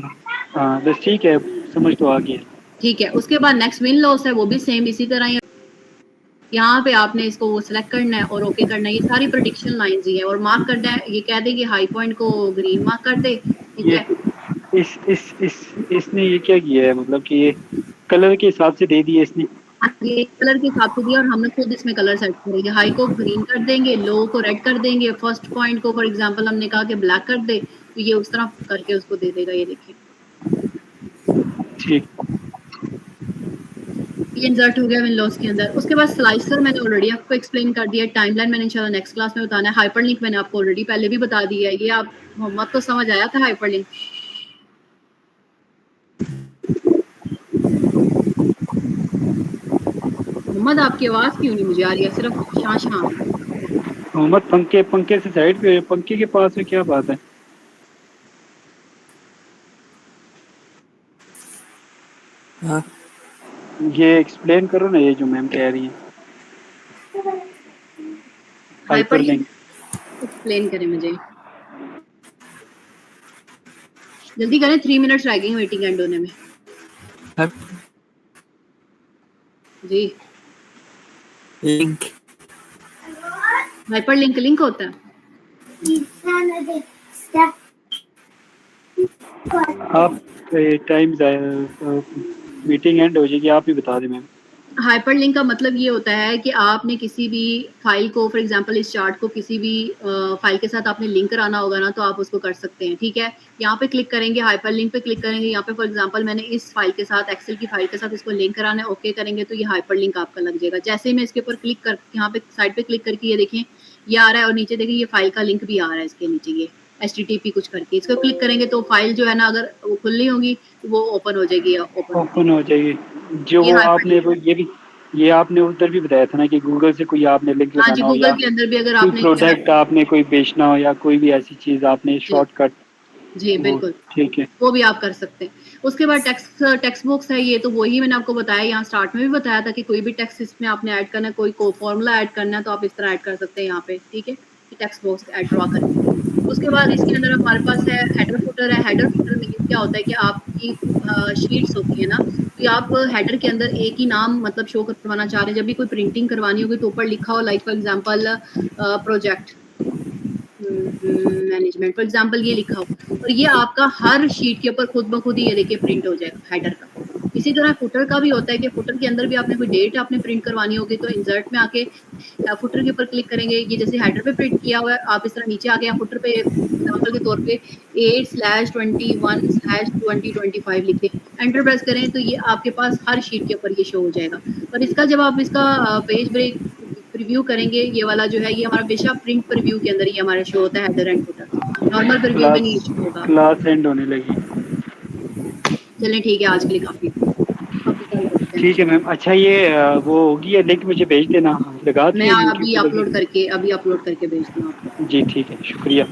हाँ बस ठीक है, समझ तो आ गया। ठीक है। उसके बाद नेक्स्ट विन लॉस है, वो भी सेम इसी तरह ही, यहाँ पे आपने इसको वो सिलेक्ट करना है और ओके करना है, ये सारी प्रेडिक्शन लाइंस ही है, और मार्क करना है, ये कह दे कि हाई पॉइंट को ग्रीन मार्क कर दे, ठीक ये है। इसने ये क्या किया है, मतलब कि ये कलर के हिसाब से दे दिए इसने, ये कलर के हिसाब से दिया और हमने खुद इसमें कलर सेट करेंगे, हाई को ग्रीन कर देंगे, लो को रेड कर देंगे, फर्स्ट पॉइंट को फॉर एग्जांपल हमने कहा कि ब्लैक कर दे, तो ये उस तरह करके उसको दे देगा। ये देखिए ठीक, ये इंसर्ट हो गया विन लॉस के अंदर। उसके बाद स्लाइसर मैंने ऑलरेडी आपको एक्सप्लेन कर दिया, टाइमलाइन मैंने इंशाल्लाह नेक्स्ट क्लास में बताना है, हाइपरलिंक मैंने आपको ऑलरेडी पहले भी बता दिया है। ये आप मोहम्मद को समझ आया था हाइपरलिंक? मोहम्मद आपकी आवाज क्यों नहीं मुझे आ रही है, सिर्फ शां शां। मोहम्मद पंखे से साइड पे, पंखे के पास है, क्या बात है? हाँ ये एक्सप्लेन करो ना, ये जो मैम कह रही हैं हाइपरलिंक, एक्सप्लेन करें मुझे, जल्दी करें, 3 मिनट्स रह गई मीटिंग एंड होने में। जी, लिंक, हाइपरलिंक लिंक होता है। आप टाइम मीटिंग एंड हो जाएगी, आप ही बता दें मैम। हाइपरलिंक का मतलब ये होता है कि आपने किसी भी फाइल को, फॉर एग्जांपल इस चार्ट को किसी भी फाइल के साथ आपने लिंक कराना होगा ना, तो आप उसको कर सकते हैं। ठीक है, यहाँ पे क्लिक करेंगे, हाइपरलिंक पे क्लिक करेंगे, यहाँ पे फॉर एग्जांपल मैंने इस फाइल के साथ, एक्सेल की फाइल के साथ इसको लिंक कराना है, ओके करेंगे तो ये हाइपरलिंक आपका लग जाएगा। जैसे ही मैं इसके ऊपर क्लिक कर, यहाँ पे साइड पे क्लिक करके ये देखें ये आ रहा है, और नीचे देखिए ये फाइल का लिंक भी आ रहा है इसके नीचे, ये HTTP कुछ करके, इसको क्लिक करेंगे तो फाइल जो है ना, अगर वो खुलनी होगी तो वो ओपन हो जाएगी, ओपन हो जाएगी। जो ये वो आपने हाइपरलिंक। वो ये आपने उधर भी बताया था ना कि गूगल से कोई आपने लिंक हाँ जी, लगाना हो गूगल या के अंदर भी अगर कोई आपने प्रोडक्ट आपने कोई बेचना हो या कोई भी ऐसी चीज़ आपने जी, शॉर्टकट जी वो बिल्कुल, ठीक है। वो भी आप कर सकते हैं। उसके बाद टेक्स्ट बॉक्स है, ये तो वही मैंने आपको बताया, यहाँ स्टार्ट में भी बताया था कि कोई भी टेक्स्ट इसमें आपने ऐड करना है, कोई को फॉर्मूला ऐड करना है तो आप इस तरह ऐड कर सकते हैं यहाँ पे, ठीक है, कि टेक्स्ट बॉक्स ऐड ड्रॉ करके। उसके बाद इसके अंदर हमारे पास है हेडर फुटर है। हेडर फुटर में क्या होता है कि आपकी शीट्स होती है ना, तो आप हेडर के अंदर एक ही नाम मतलब शो करवाना चाह रहे हैं, जब भी कोई प्रिंटिंग करवानी होगी तो ऊपर लिखा हो like for example project management for example ये लिखा हो, और ये आपका हर शीट के ऊपर खुद ब खुद ही ये देखिए प्रिंट हो जाएगा हेडर का। इसी तरह फुटर का भी होता है कि फुटर के अंदर भी आपने कोई डेट आपने प्रिंट करवानी होगी तो इंसर्ट में आके फुटर के ऊपर क्लिक करेंगे, ये जैसे हेडर पे प्रिंट किया हुआ है, आप इस तरह नीचे आ गया फुटर पे एग्जांपल के तौर पे 8/21/2025 लिखें, एंटर प्रेस करें तो ये आपके पास हर शीट के ऊपर ये शो हो जाएगा। और इसका जब आप इसका पेज ब्रेक प्रीव्यू करेंगे, ये वाला जो है ये हमारा हमेशा प्रिंट प्रीव्यू के अंदर ही हमारा शो होता है header and footer, normal preview में नहीं शो होगा। क्लास एंड होने लगी। चलें ठीक है, आज के लिए काफी कल करते हैं। ठीक है मैम। अच्छा ये वो होगी ये लिंक मुझे भेज देना, लगा मैं दिए यूट्यूब अभी पे लगी। अपलोड करके भेजती हूँ आपको। जी ठीक है, शुक्रिया।